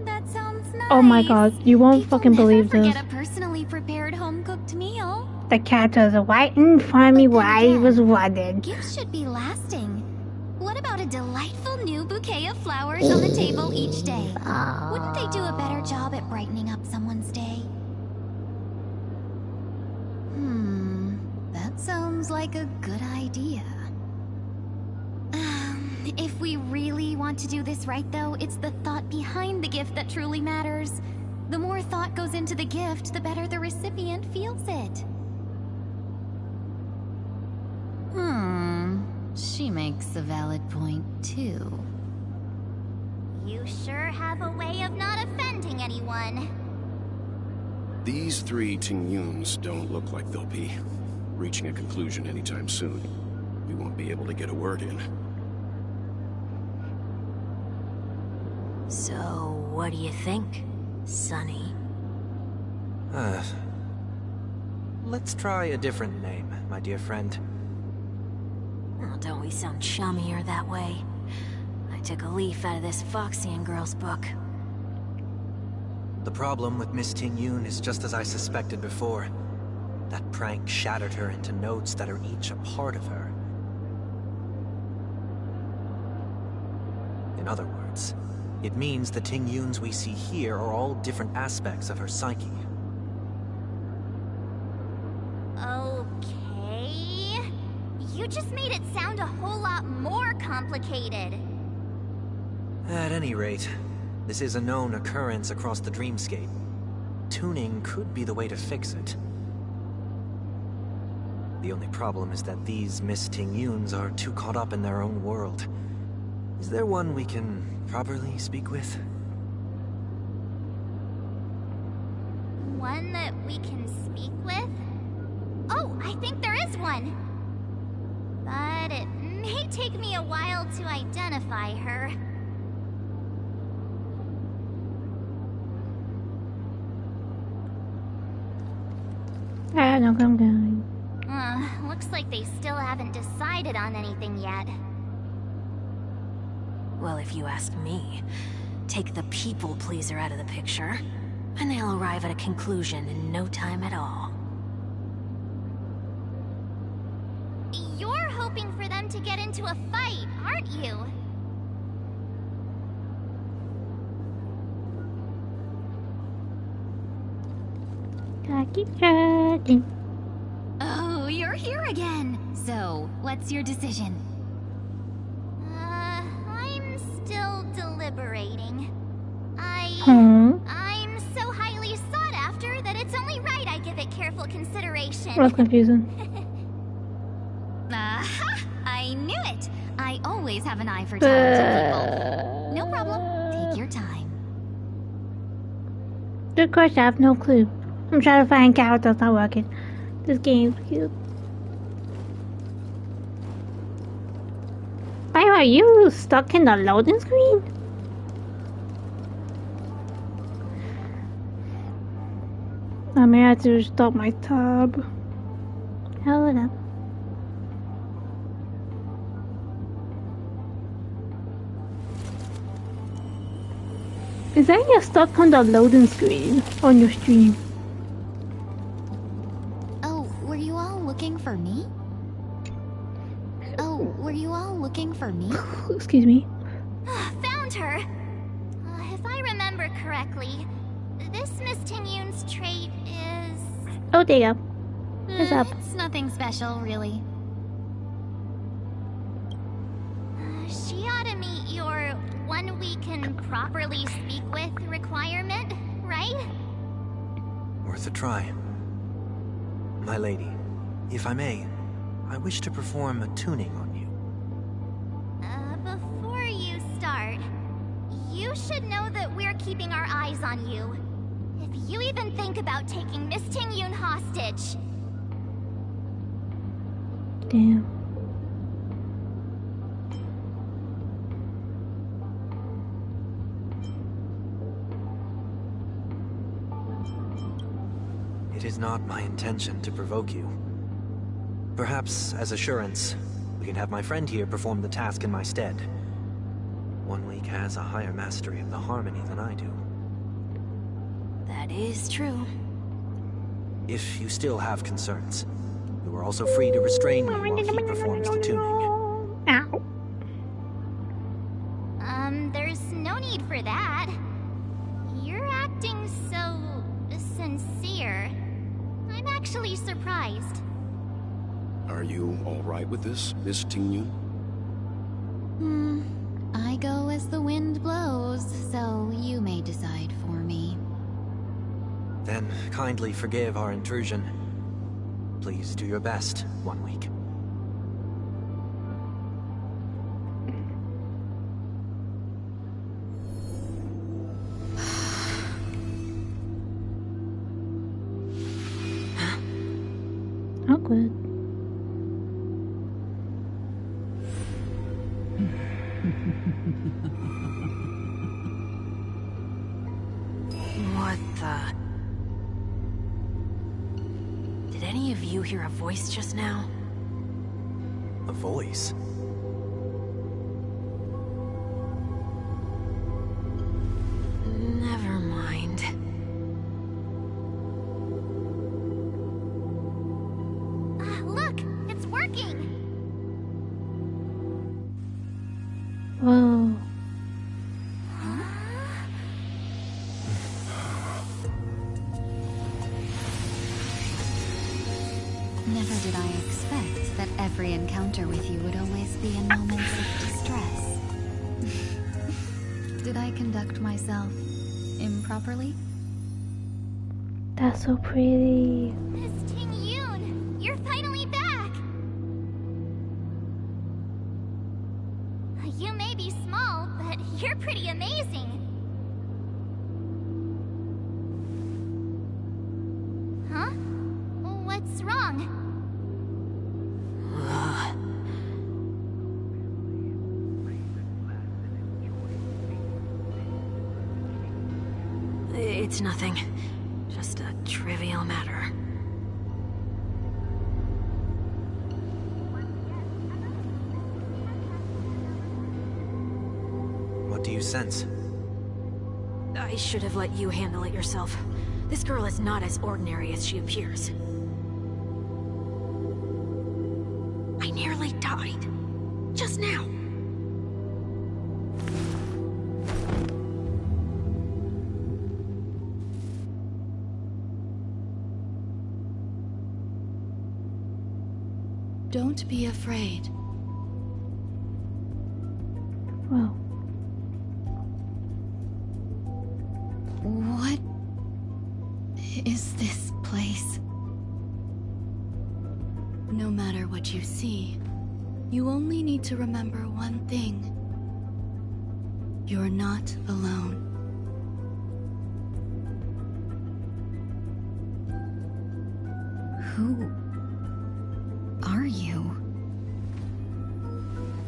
M: That sounds nice.
A: Oh my god, you won't fucking believe this.
M: Forget a personally prepared home-cooked meal.
A: The character was right in front of me while I was running.
M: Gifts should be lasting. What about a delightful new bouquet of flowers on the table each day? Wouldn't they do a better job at brightening up someone's day? That sounds like a good idea. If we really want to do this right, though, it's the thought behind the gift that truly matters. The more thought goes into the gift, the better the recipient feels it. She makes a valid point, too.
F: You sure have a way of not offending anyone.
G: These three Tingyuns don't look like they'll be reaching a conclusion anytime soon. We won't be able to get a word in.
D: So, what do you think, Sonny?
E: Let's try a different name, my dear friend.
D: Oh, don't we sound chummier that way? I took a leaf out of this Foxian girl's book.
E: The problem with Miss Tingyun is just as I suspected before. That prank shattered her into notes that are each a part of her. In other words, it means the Tingyuns we see here are all different aspects of her psyche.
F: Okay... You just made it sound a whole lot more complicated.
E: At any rate, this is a known occurrence across the dreamscape. Tuning could be the way to fix it. The only problem is that these Miss Tingyuns are too caught up in their own world. Is there one we can properly speak with?
F: One that we can speak with? Oh, I think there is one! But it may take me a while to identify her.
A: I don't know, I'm going.
F: Looks like they still haven't decided on anything yet.
D: Well, if you ask me, take the people pleaser out of the picture, and they'll arrive at a conclusion in no time at all.
F: You're hoping for them to get into a fight, aren't you?
M: Oh, you're here again. So, what's your decision?
F: I'm still deliberating. I'm so highly sought after that it's only right I give it careful consideration.
A: That's confusing.
M: Aha! I knew it! I always have an eye for talented people. No problem. Take your time.
A: Good question, I have no clue. I'm trying to find characters not working. This game's cute. Why are you stuck in the loading screen? I may have to stop my tab. Hold up. Is that you're stuck on the loading screen on your stream?
M: Oh, were you all looking for me? Oh, were you all looking for me?
A: Excuse me.
F: Found her! If I remember correctly, this Miss Tingyun's trait is...
A: Oh, there you go. What's up?
M: It's nothing special, really.
F: She ought to meet your one we can properly speak with requirement, right?
E: Worth a try. My lady, if I may, I wish to perform a tuning on you.
F: Before you start, you should know that we're keeping our eyes on you. If you even think about taking Miss Tingyun hostage...
A: Damn.
E: It is not my intention to provoke you. Perhaps, as assurance, we can have my friend here perform the task in my stead. One week has a higher mastery of the harmony than I do.
D: That is true.
E: If you still have concerns, you are also free to restrain me while he performs the tuning.
A: Ow.
F: There's no need for that. You're acting so... sincere. I'm actually surprised.
G: Are you all right with this, Miss Tingyun?
M: I go as the wind blows, so you may decide for me.
E: Then kindly forgive our intrusion. Please do your best, 1 week.
A: good.
D: What the? Did any of you hear a voice just now?
E: A voice?
D: Never mind.
F: Look! It's working!
A: Whoa.
M: Never did I expect that every encounter with you would always be in moments of distress. Did I conduct myself improperly?
A: That's so pretty.
F: Miss Ting Yoon! You're finally back! You may be small, but you're pretty amazing! Huh? What's wrong?
D: It's nothing. Just a trivial matter.
E: What do you sense?
D: I should have let you handle it yourself. This girl is not as ordinary as she appears. I nearly died. Just now.
J: Don't be afraid.
A: Wow.
J: What is this place? No matter what you see, you only need to remember one thing. You're not alone.
M: Who are you?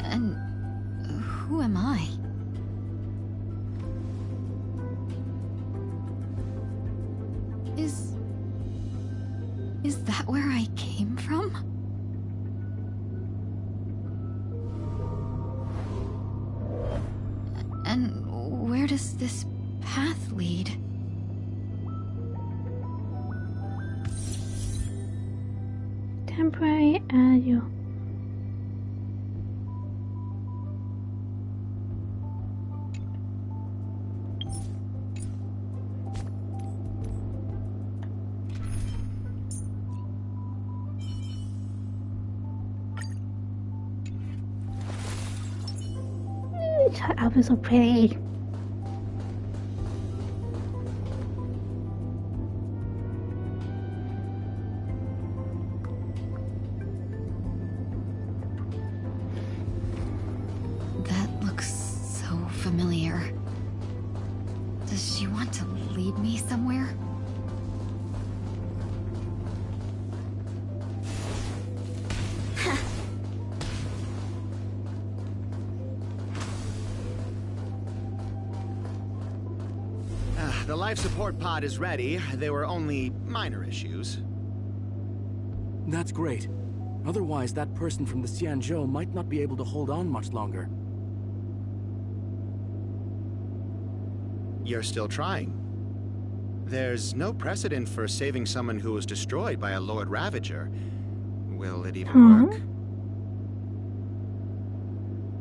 M: And who am I? Is that where I came from? And where does this path lead?
A: Temporary audio. Her outfit is so pretty.
M: That looks so familiar. Does she want to lead me somewhere?
N: The life support pod is ready. There were only minor issues.
L: That's great. Otherwise, that person from the Xianzhou might not be able to hold on much longer.
N: You're still trying. There's no precedent for saving someone who was destroyed by a Lord Ravager. Will it even work?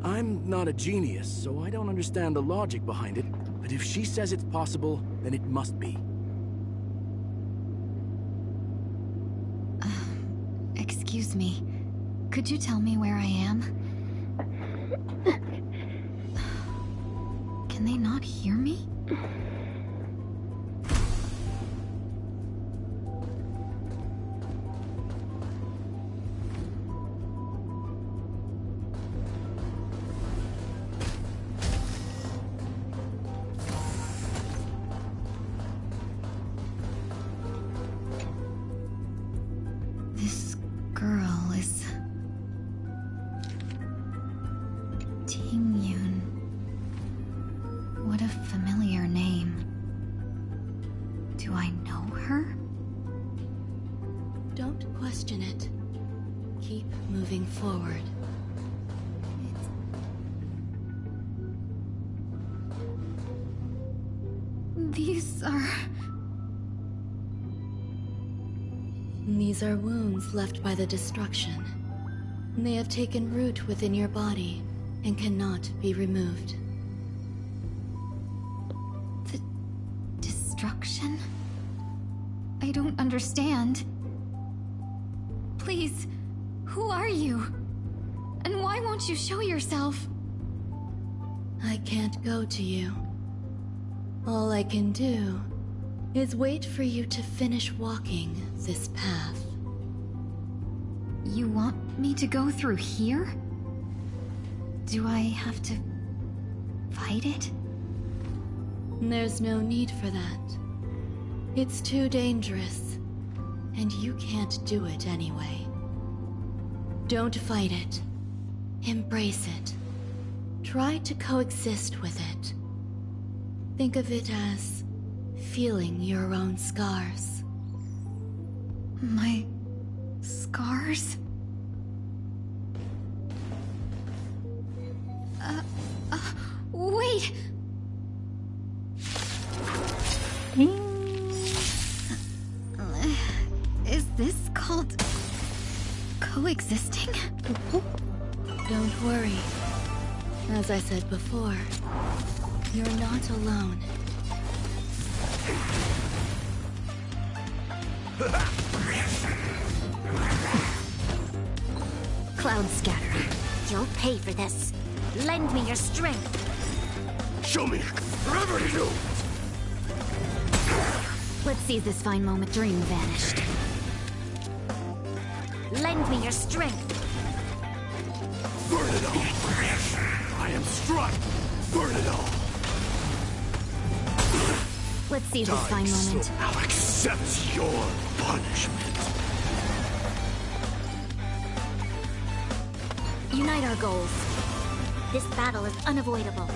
L: I'm not a genius, so I don't understand the logic behind it. But if she says it's possible, then it must be.
M: Excuse me. Could you tell me where I am? Can they not hear me? Do I know her?
J: Don't question it. Keep moving forward.
M: These are...
J: These are wounds left by the destruction. They have taken root within your body and cannot be removed.
M: The destruction? I don't understand. Please, who are you? And why won't you show yourself?
J: I can't go to you. All I can do is wait for you to finish walking this path.
M: You want me to go through here? Do I have to fight it?
J: There's no need for that. It's too dangerous, and you can't do it anyway. Don't fight it. Embrace it. Try to coexist with it. Think of it as feeling your own scars.
M: My scars? Wait! Is this called coexisting?
J: Don't worry. As I said before, you're not alone.
F: Cloud Scatterer, you'll pay for this. Lend me your strength.
K: Show me whatever you do.
F: Let's seize this fine moment. Dream vanished. Lend me your strength.
K: Burn it all. I am struck. Burn it all.
F: Let's seize this fine moment.
K: So I'll accept your punishment.
F: Unite our goals. This battle is unavoidable.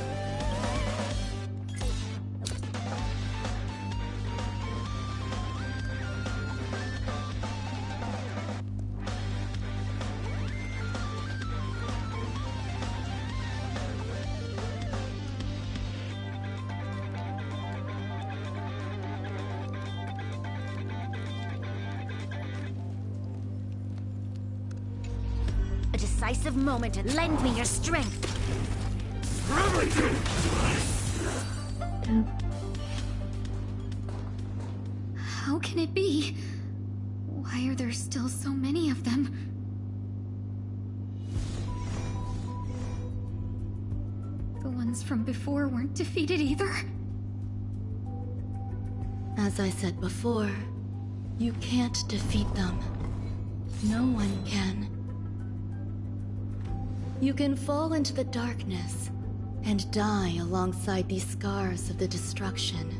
F: A decisive moment and lend me your strength.
M: How can it be? Why are there still so many of them? The ones from before weren't defeated either?
J: As I said before, you can't defeat them. No one can. You can fall into the darkness and die alongside these scars of the destruction.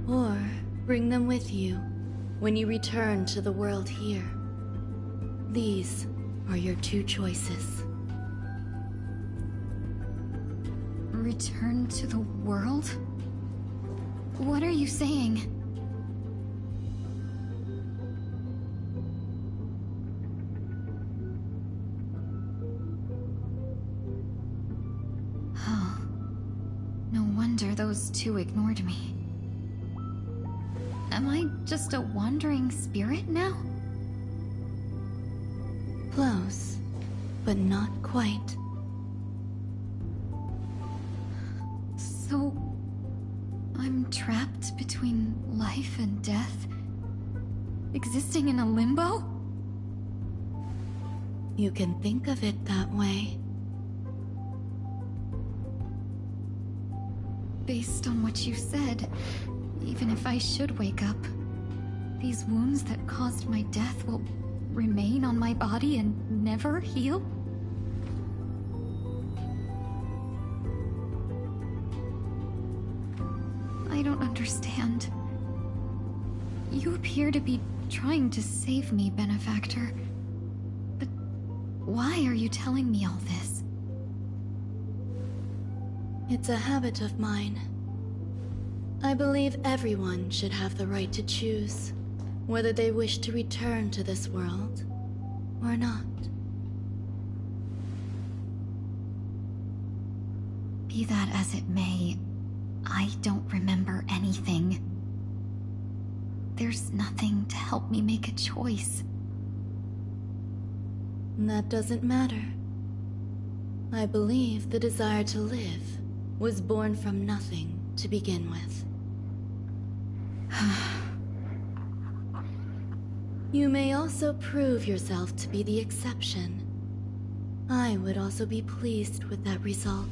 J: Or bring them with you when you return to the world here. These are your two choices.
M: Return to the world? What are you saying? Oh. No wonder those two ignored me. Am I just a wandering spirit now?
J: Close, but not quite.
M: So... I'm trapped between life and death? Existing in a limbo?
J: You can think of it that way.
M: Based on what you said, even if I should wake up, these wounds that caused my death will remain on my body and never heal? I don't understand. You appear to be trying to save me, Benefactor. But why are you telling me all this?
J: It's a habit of mine. I believe everyone should have the right to choose whether they wish to return to this world or not.
M: Be that as it may, I don't remember anything. There's nothing to help me make a choice.
J: That doesn't matter. I believe the desire to live was born from nothing to begin with. You may also prove yourself to be the exception. I would also be pleased with that result.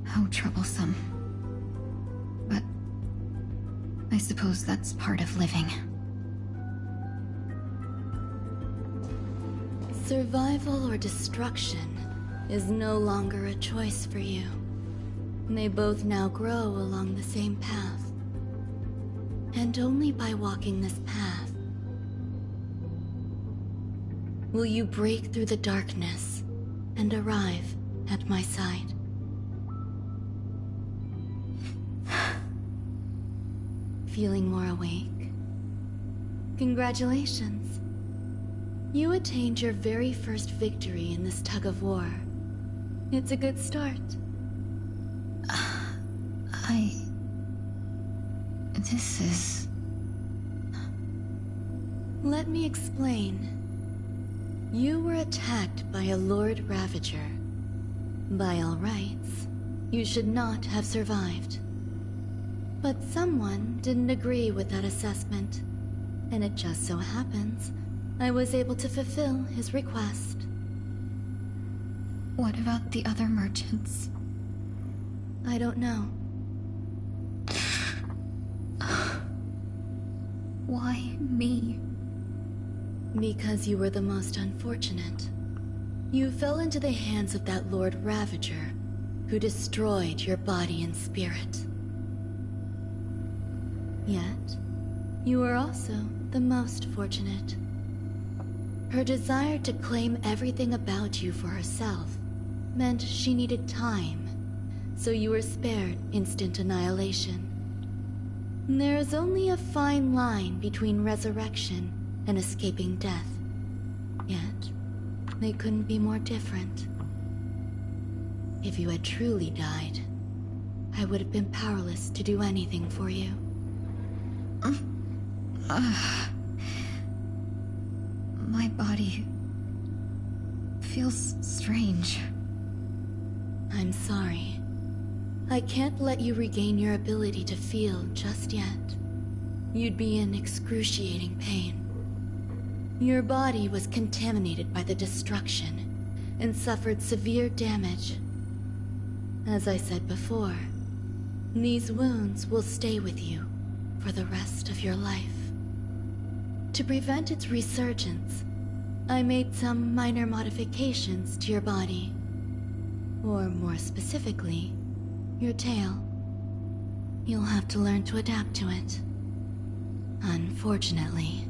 M: How troublesome. But I suppose that's part of living.
J: Survival or destruction is no longer a choice for you. They both now grow along the same path. And only by walking this path will you break through the darkness and arrive at my side. Feeling more awake? Congratulations. You attained your very first victory in this tug-of-war. It's a good start.
M: This is...
J: Let me explain. You were attacked by a Lord Ravager. By all rights, you should not have survived. But someone didn't agree with that assessment, and it just so happens I was able to fulfill his request.
M: What about the other merchants?
J: I don't know.
M: Why me?
J: Because you were the most unfortunate. You fell into the hands of that Lord Ravager, who destroyed your body and spirit. Yet, you were also the most fortunate. Her desire to claim everything about you for herself meant she needed time, so you were spared instant annihilation. There is only a fine line between resurrection and escaping death. Yet, they couldn't be more different. If you had truly died, I would have been powerless to do anything for you.
M: My body feels strange.
J: I'm sorry. I can't let you regain your ability to feel just yet. You'd be in excruciating pain. Your body was contaminated by the destruction and suffered severe damage. As I said before, these wounds will stay with you for the rest of your life. To prevent its resurgence, I made some minor modifications to your body. Or more specifically, your tail. You'll have to learn to adapt to it. Unfortunately,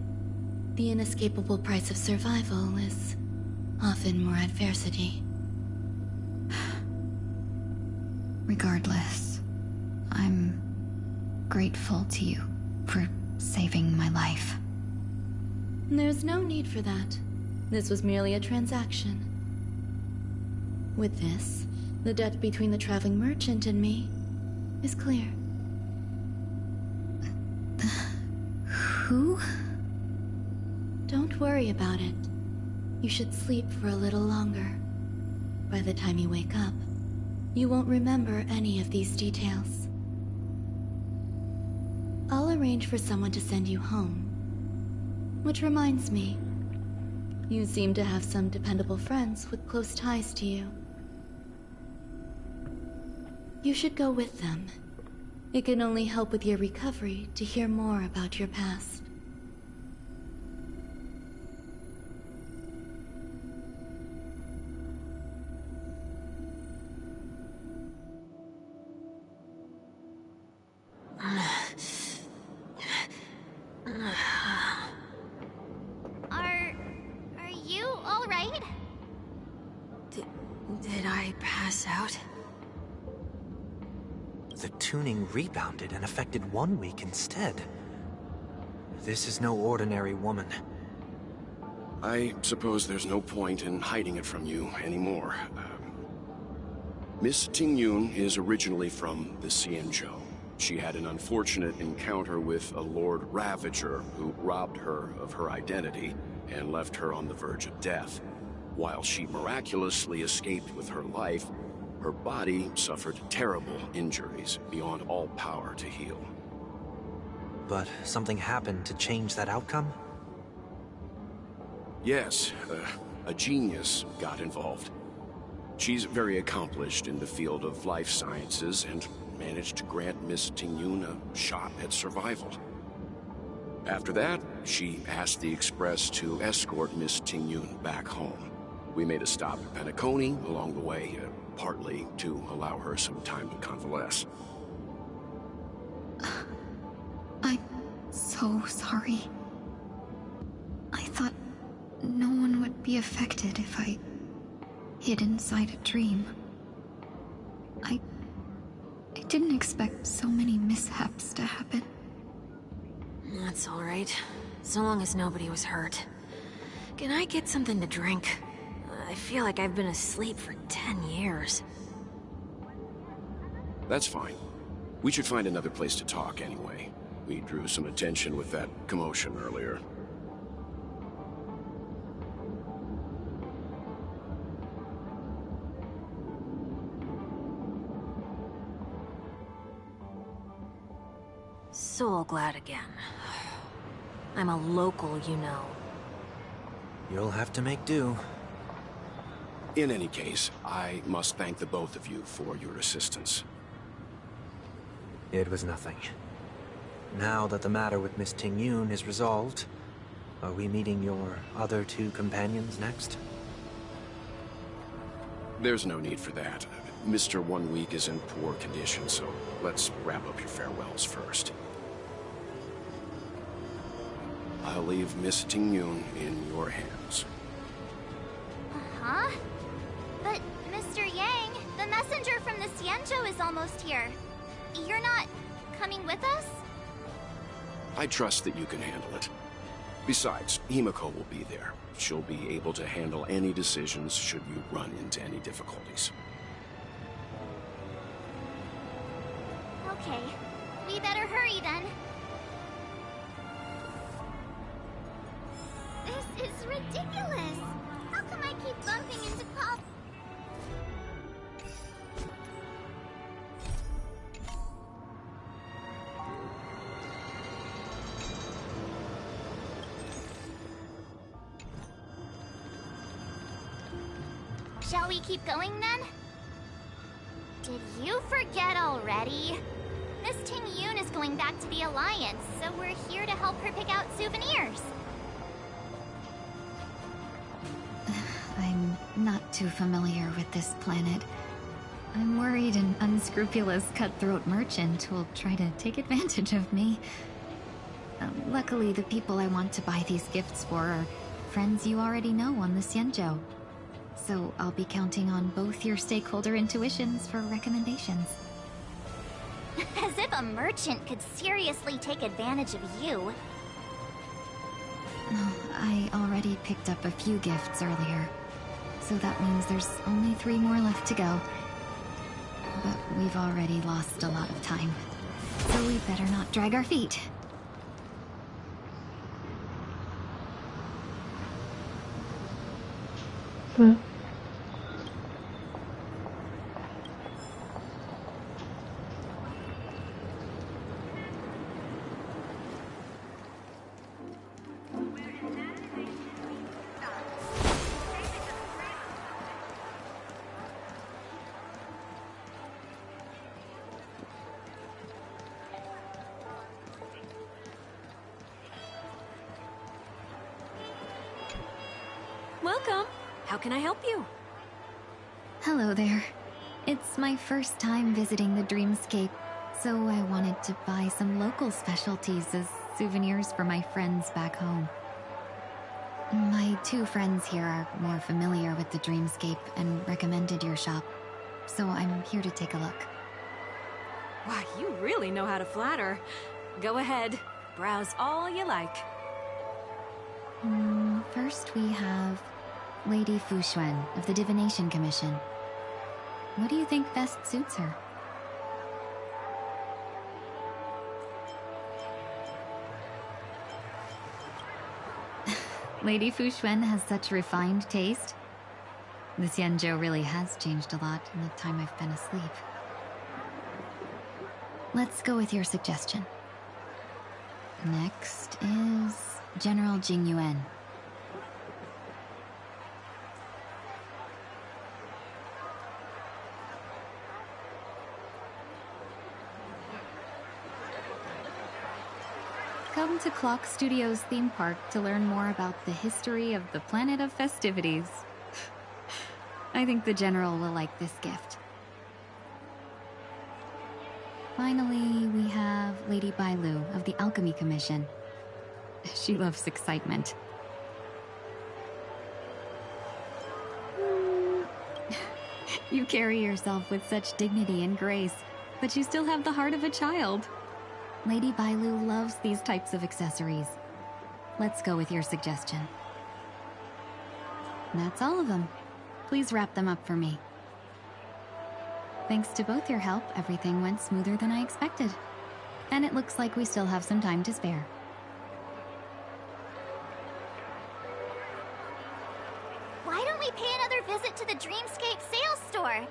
J: the inescapable price of survival is often more adversity.
M: Regardless, I'm grateful to you for saving my life.
J: There's no need for that. This was merely a transaction. With this, the debt between the traveling merchant and me is clear.
M: Who?
J: Don't worry about it. You should sleep for a little longer. By the time you wake up, you won't remember any of these details. I'll arrange for someone to send you home. Which reminds me, you seem to have some dependable friends with close ties to you. You should go with them. It can only help with your recovery to hear more about your past.
D: Did I pass out?
E: The tuning rebounded and affected 1 week instead. This is no ordinary woman.
G: I suppose there's no point in hiding it from you anymore. Miss Ting-Yun is originally from the Xianzhou. She had an unfortunate encounter with a Lord Ravager who robbed her of her identity and left her on the verge of death. While she miraculously escaped with her life, her body suffered terrible injuries beyond all power to heal.
E: But something happened to change that outcome?
G: Yes, a genius got involved. She's very accomplished in the field of life sciences and managed to grant Miss Ting-Yun a shot at survival. After that, she asked the Express to escort Miss Ting-Yun back home. We made a stop at Penacony along the way, partly to allow her some time to convalesce.
J: I'm so sorry. I thought no one would be affected if I hid inside a dream. I didn't expect so many mishaps to happen.
D: That's all right. So long as nobody was hurt. Can I get something to drink? I feel like I've been asleep for 10 years.
G: That's fine. We should find another place to talk anyway. We drew some attention with that commotion earlier.
D: So glad again. I'm a local, you know.
E: You'll have to make do.
G: In any case, I must thank the both of you for your assistance.
E: It was nothing. Now that the matter with Miss Ting-Yun is resolved, are we meeting your other 2 companions next?
G: There's no need for that. Mr. 1 Week is in poor condition, so let's wrap up your farewells first. I'll leave Miss Ting-Yun in your hands.
F: Uh-huh. But, Mr. Yang, the messenger from the Xianzhou is almost here. You're not coming with us?
G: I trust that you can handle it. Besides, Himiko will be there. She'll be able to handle any decisions should you run into any difficulties.
F: Okay. We better hurry then. This is ridiculous! How come I keep bumping into Pop? Shall we keep going then? Did you forget already? Miss Ting-Yun is going back to the Alliance, so we're here to help her pick out souvenirs.
J: I'm not too familiar with this planet. I'm worried an unscrupulous cutthroat merchant will try to take advantage of me. Luckily, the people I want to buy these gifts for are friends you already know on the Xianzhou. So I'll be counting on both your stakeholder intuitions for recommendations.
F: As if a merchant could seriously take advantage of you.
J: I already picked up a few gifts earlier, so that means there's only 3 more left to go. But we've already lost a lot of time, so we better not drag our feet.
A: Well.
D: Welcome. How can I help you?
J: Hello there. It's my first time visiting the Dreamscape, so I wanted to buy some local specialties as souvenirs for my friends back home.
M: My two friends here are more familiar with the dreamscape and recommended your shop, so I'm here to take a look.
D: Wow, you really know how to flatter. Go ahead, browse all you like.
M: First we have Lady Fuxuan of the Divination Commission. What do you think best suits her? Lady Fuxuan has such refined taste. The Xianzhou really has changed a lot in the time I've been asleep. Let's go with your suggestion. Next is General Jing Yuan. Come to Clock Studios theme park to learn more about the history of the planet of festivities. I think the General will like this gift. Finally, we have Lady Bailu of the Alchemy Commission. She loves excitement. You carry yourself with such dignity and grace, but you still have the heart of a child. Lady Bailu loves these types of accessories. Let's go with your suggestion. That's all of them. Please wrap them up for me. Thanks to both your help, everything went smoother than I expected. And it looks like we still have some time to spare.
F: Why don't we pay another visit to the Dreamscape sales store?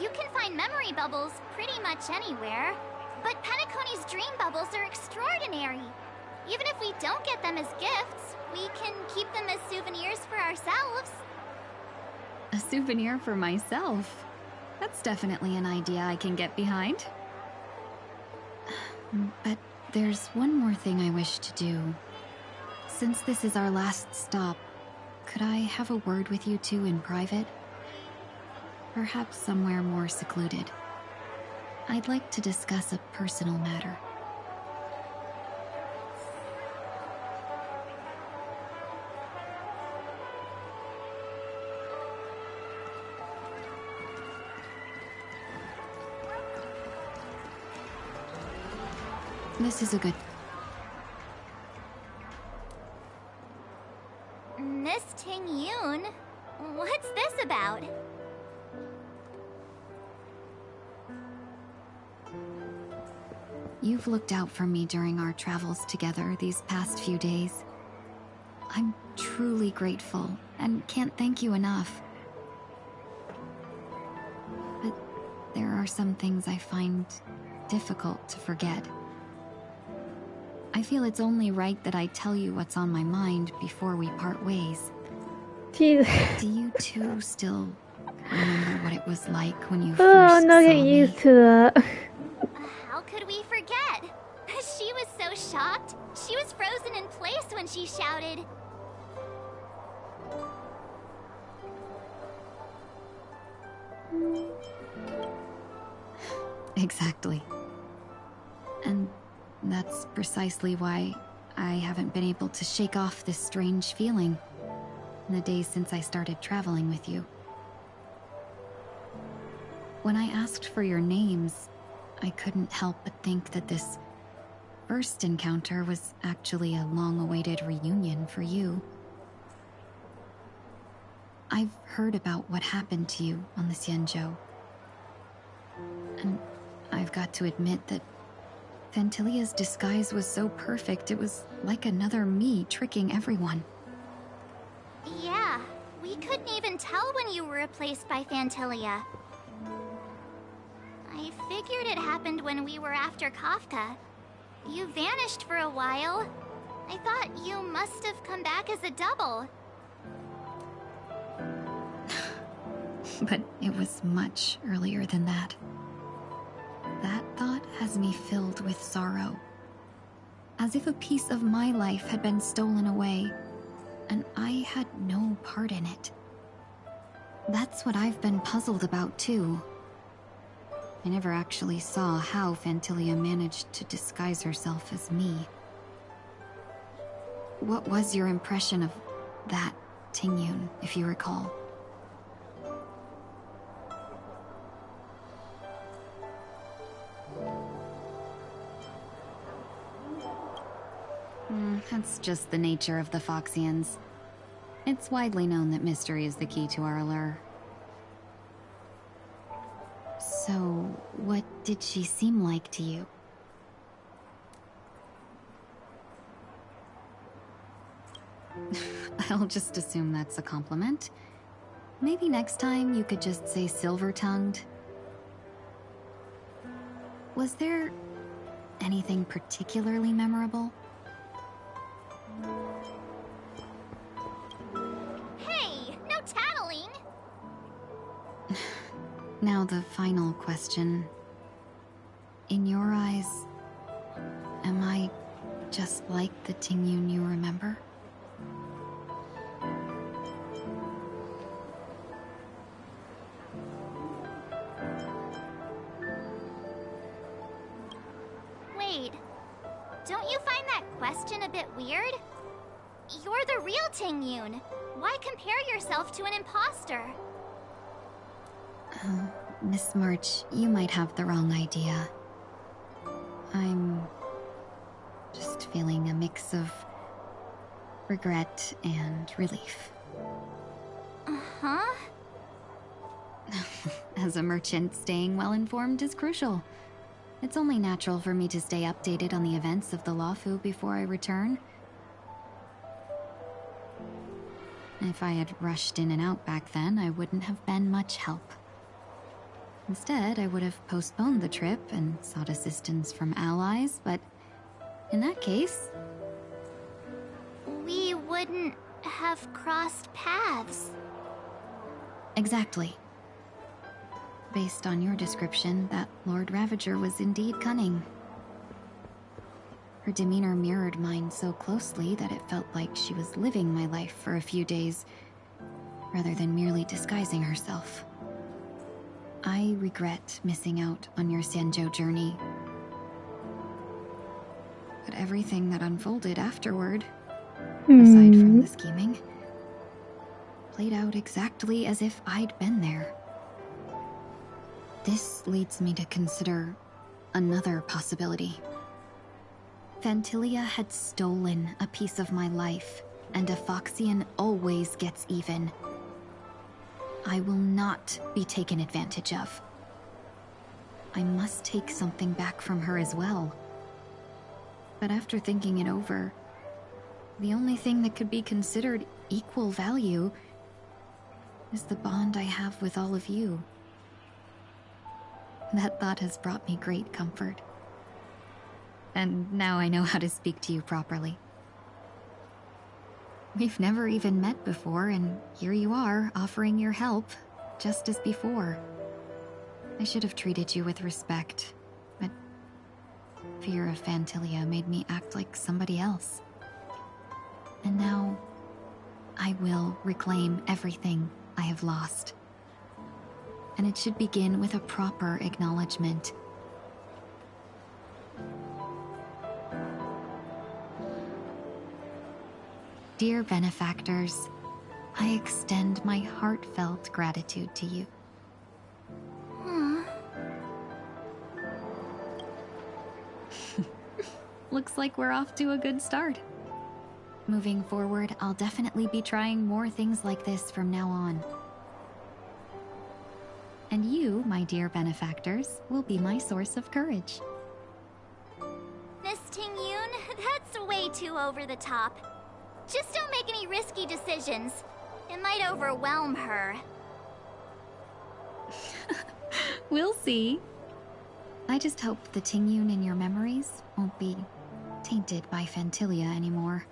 F: You can find memory bubbles pretty much anywhere. But Penacony's dream bubbles are extraordinary. Even if we don't get them as gifts, we can keep them as souvenirs for ourselves.
M: A souvenir for myself? That's definitely an idea I can get behind. But there's one more thing I wish to do. Since this is our last stop, could I have a word with you two in private? Perhaps somewhere more secluded. I'd like to discuss a personal matter. This is a good...
F: Miss Ting Yun? What's this about?
M: You've looked out for me during our travels together these past few days. I'm truly grateful and can't thank you enough. But there are some things I find difficult to forget. I feel it's only right that I tell you what's on my mind before we part ways.
A: Jesus.
M: Do you two still remember what it was like when you
A: Oh,
M: first
A: I'm not
M: saw
A: getting
M: me?
A: used to that.
F: How could we forget? She was so shocked. She was frozen in place when she shouted.
M: Exactly. And that's precisely why I haven't been able to shake off this strange feeling in the days since I started traveling with you. When I asked for your names, I couldn't help but think that this first encounter was actually a long-awaited reunion for you. I've heard about what happened to you on the Xianzhou. And I've got to admit that Fantilia's disguise was so perfect, it was like another me tricking everyone.
F: Yeah, we couldn't even tell when you were replaced by Fantilia. I figured it happened when we were after Kafka. You vanished for a while. I thought you must have come back as a double.
M: But it was much earlier than that. That thought has me filled with sorrow. As if a piece of my life had been stolen away, and I had no part in it. That's what I've been puzzled about, too. I never actually saw how Fantilia managed to disguise herself as me. What was your impression of
I: that Tingyun, if you recall. That's just the nature of the Foxians. It's widely known that mystery is the key to our allure. So, what did she seem like to you? I'll just assume that's a compliment. Maybe next time you could just say silver-tongued. Was there anything particularly memorable?
F: Hey, no tattling!
I: Now the final question. In your eyes, am I just like the Tingyun you remember?
F: Wait, don't you find that question a bit weird? You're the real Tingyun. Why compare yourself to an imposter?
I: Miss March, you might have the wrong idea. I'm just feeling a mix of regret and relief.
F: Uh-huh.
I: As a merchant, staying well-informed is crucial. It's only natural for me to stay updated on the events of the Luofu before I return. If I had rushed in and out back then, I wouldn't have been much help. Instead, I would have postponed the trip and sought assistance from allies, but in that case...
F: We wouldn't have crossed paths.
I: Exactly. Based on your description, that Lord Ravager was indeed cunning. Her demeanor mirrored mine so closely that it felt like she was living my life for a few days, rather than merely disguising herself. I regret missing out on your Sanzhou journey. But everything that unfolded afterward, aside from the scheming, played out exactly as if I'd been there. This leads me to consider another possibility. Phantilia had stolen a piece of my life, and a Foxian always gets even. I will not be taken advantage of. I must take something back from her as well. But after thinking it over, the only thing that could be considered equal value is the bond I have with all of you. That thought has brought me great comfort. And now I know how to speak to you properly. We've never even met before, and here you are, offering your help, just as before. I should have treated you with respect, but fear of Phantilia made me act like somebody else. And now, I will reclaim everything I have lost. And it should begin with a proper acknowledgement. Dear benefactors, I extend my heartfelt gratitude to you. Looks like we're off to a good start. Moving forward, I'll definitely be trying more things like this from now on. And you, my dear benefactors, will be my source of courage.
F: Miss Tingyun, that's way too over the top. Just don't make any risky decisions. It might overwhelm her.
I: We'll see. I just hope the Tingyun in your memories won't be tainted by Phantilia anymore.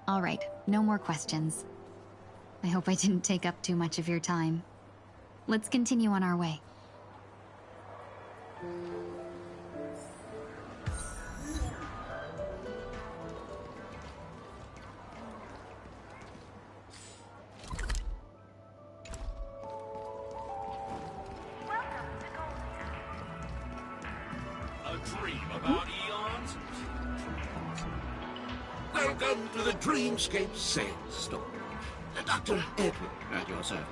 I: Alright, no more questions. I hope I didn't take up too much of your time. Let's continue on our way.
K: A dream about eons? Welcome to the Dreamscape Sales Store. Dr. Edwin at your service.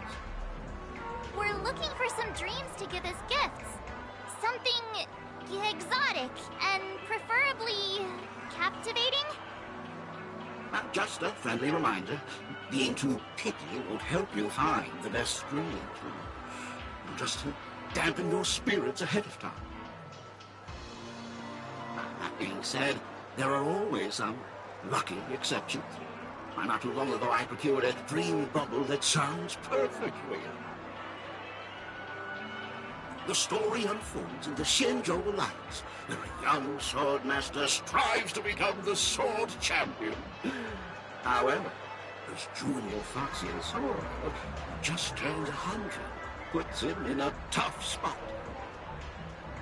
F: We're looking for some dreams to give as gifts. Something exotic and preferably captivating.
K: Just a friendly reminder, being too picky won't help you find the best dreams. Just to dampen your spirits ahead of time. That being said, there are always some lucky exceptions. Not too long ago I procured a dream bubble that sounds perfectly. The story unfolds in the Shenzhou Alliance, where a young swordmaster strives to become the sword champion. However, his junior foxy sword just turned 100, puts him in a tough spot.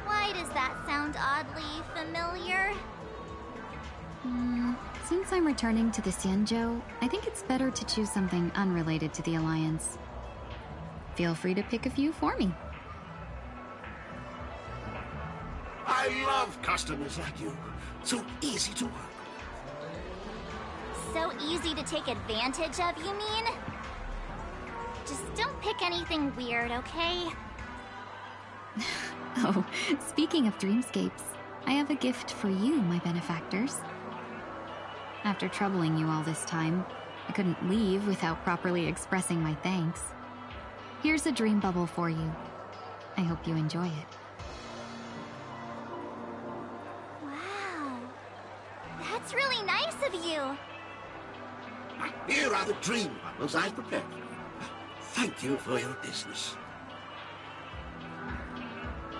F: Why does that sound oddly familiar?
M: Since I'm returning to the Xianzhou, I think it's better to choose something unrelated to the Alliance. Feel free to pick a few for me.
K: I love customers like you. So easy to work.
F: So easy to take advantage of, you mean? Just don't pick anything weird, okay?
M: Oh, speaking of dreamscapes, I have a gift for you, my benefactors. After troubling you all this time, I couldn't leave without properly expressing my thanks. Here's a dream bubble for you. I hope you enjoy it.
F: Wow. That's really nice of you.
K: Here are the dream bubbles I've prepared for you. Thank you for your business.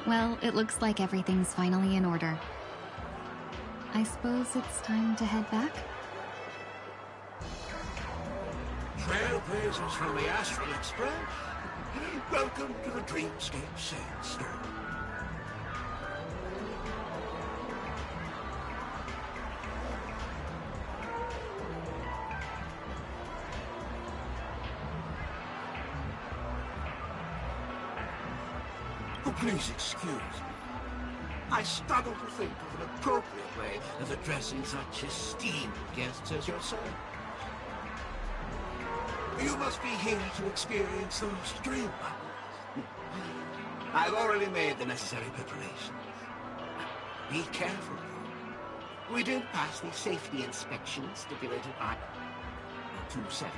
M: Well, it looks like everything's finally in order. I suppose it's time to head back?
K: Trailblazers from the Astral Express. Welcome to the Dreamscape Sales Store. Oh, please excuse me. I struggle to think of an appropriate way of addressing such esteemed guests as yourself. You must be here to experience those dream bubbles. I've already made the necessary preparations. Be careful, though. We did pass the safety inspection stipulated by 27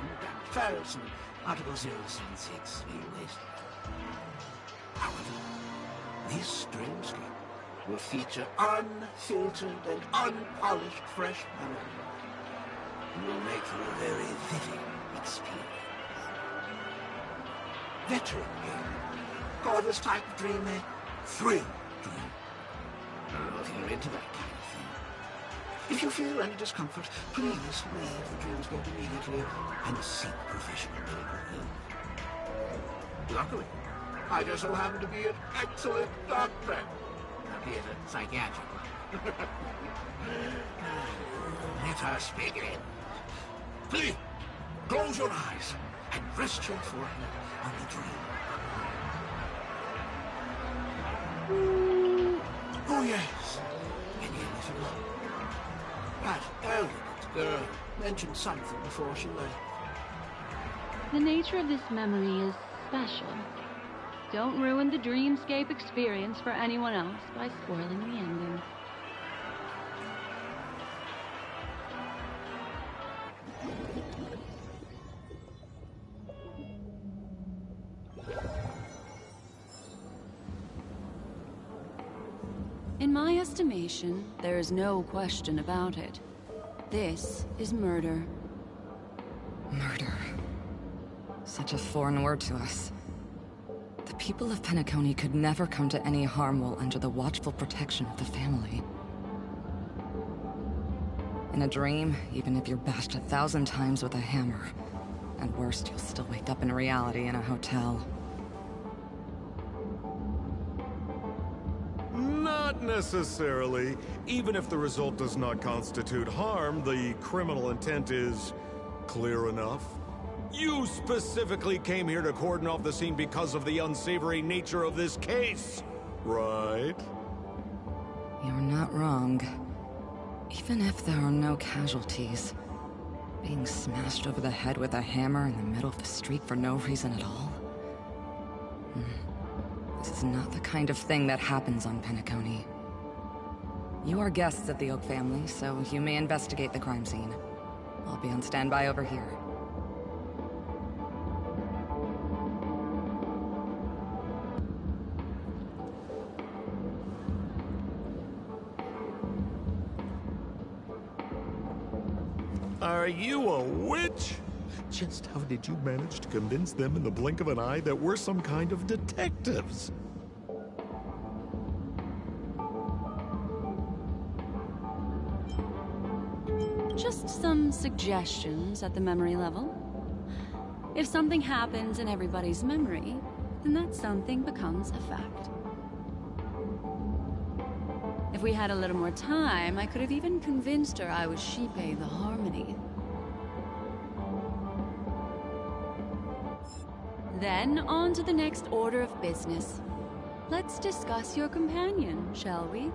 K: Ferris and Article 076 waste. However, this dreamscape will feature unfiltered and unpolished fresh memory. It will make for a very vivid experience. Veteran game. Call this type of dream a thrill dream. I don't know if you're into that kind of thing. If you feel any discomfort, please leave the dreamscape immediately and seek professional help. Luckily, I just so happen to be an excellent doctor. Be it a psychiatric one. Let us begin. Please, close your eyes and rest your forehead on the dream. Oh, yes. And you little love. That elegant girl mentioned something before she left.
O: The nature of this memory is special. Don't ruin the dreamscape experience for anyone else by spoiling the ending. In my estimation, there is no question about it. This is murder.
P: Murder. Such a foreign word to us. The people of Penacony could never come to any harm while under the watchful protection of the family. In a dream, even if you're bashed 1,000 times with a hammer, at worst, you'll still wake up in reality in a hotel.
Q: Not necessarily. Even if the result does not constitute harm, the criminal intent is clear enough. You specifically came here to cordon off the scene because of the unsavory nature of this case, right?
P: You're not wrong. Even if there are no casualties, being smashed over the head with a hammer in the middle of the street for no reason at all? This is not the kind of thing that happens on Penacony. You are guests of the Oak family, so you may investigate the crime scene. I'll be on standby over here.
Q: Are you a witch? Just how did you manage to convince them in the blink of an eye that we're some kind of detectives?
O: Just some suggestions at the memory level. If something happens in everybody's memory, then that something becomes a fact. If we had a little more time, I could have even convinced her I was Shipe the Harmony. Then, on to the next order of business. Let's discuss your companion, shall we?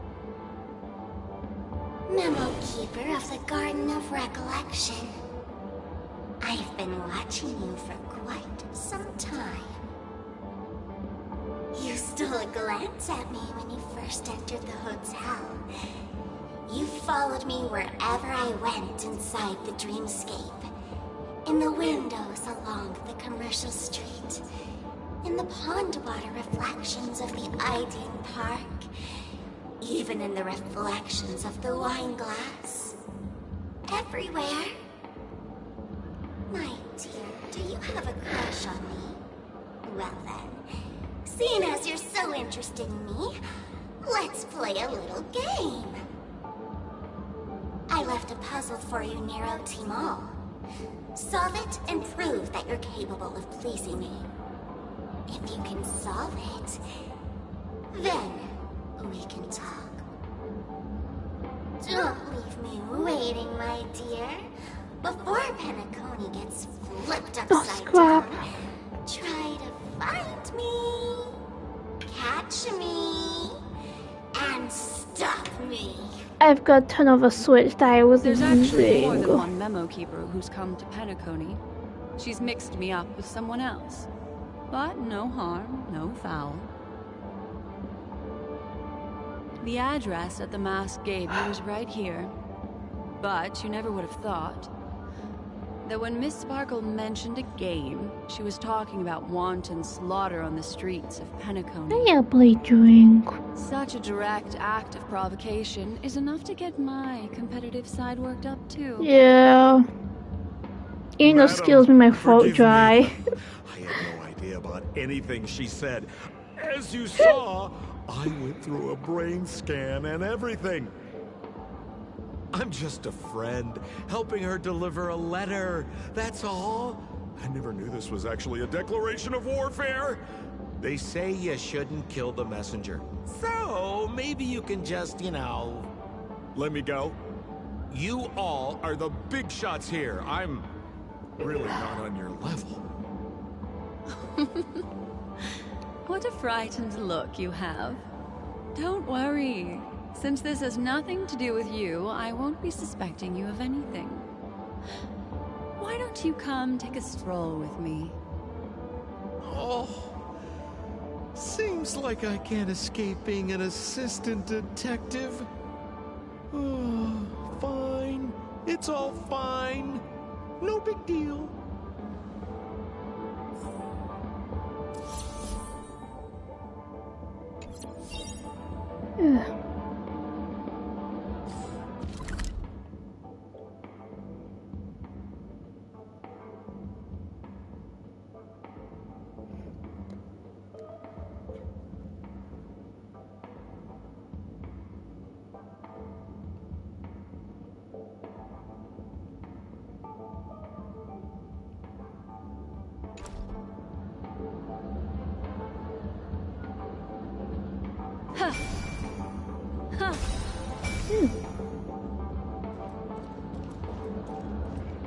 F: Memo Keeper of the Garden of Recollection. I've been watching you for quite some time. You stole a glance at me when you first entered the hotel. You followed me wherever I went inside the dreamscape. In the windows along the commercial street. In the pond water reflections of the Iden Park. Even in the reflections of the wine glass. Everywhere. My dear, do you have a crush on me? Well then, seeing as you're so interested in me, let's play a little game. I left a puzzle for you near OT Mall. Solve it and prove that you're capable of pleasing me. If you can solve it, then we can talk. Don't leave me waiting, my dear. Before Penacony gets flipped upside down, try to find me, catch me, and stop me.
A: I've got a ton of a switch that I was
O: There's actually more
A: using.
O: than one memo keeper who's come to Penacony. She's mixed me up with someone else. But no harm, no foul. The address that the mask gave you is right here. But you never would have thought that when Miss Sparkle mentioned a game, she was talking about wanton slaughter on the streets of Penacony.
A: Yeah, play drink.
O: Such a direct act of provocation is enough to get my competitive side worked up too.
A: Yeah. You know, skills me my throat dry.
Q: I had no idea about anything she said. As you saw, I went through a brain scan and everything. I'm just a friend, helping her deliver a letter, that's all. I never knew this was actually a declaration of warfare. They say you shouldn't kill the messenger. So, maybe you can just, let me go. You all are the big shots here. I'm really not on your level.
O: What a frightened look you have. Don't worry. Since this has nothing to do with you, I won't be suspecting you of anything. Why don't you come take a stroll with me?
Q: Oh, seems like I can't escape being an assistant detective. Oh, fine. It's all fine. No big deal.
A: Ugh.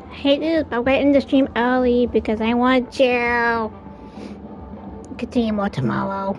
A: I hate this, but I'm getting the stream early because I want to continue more tomorrow.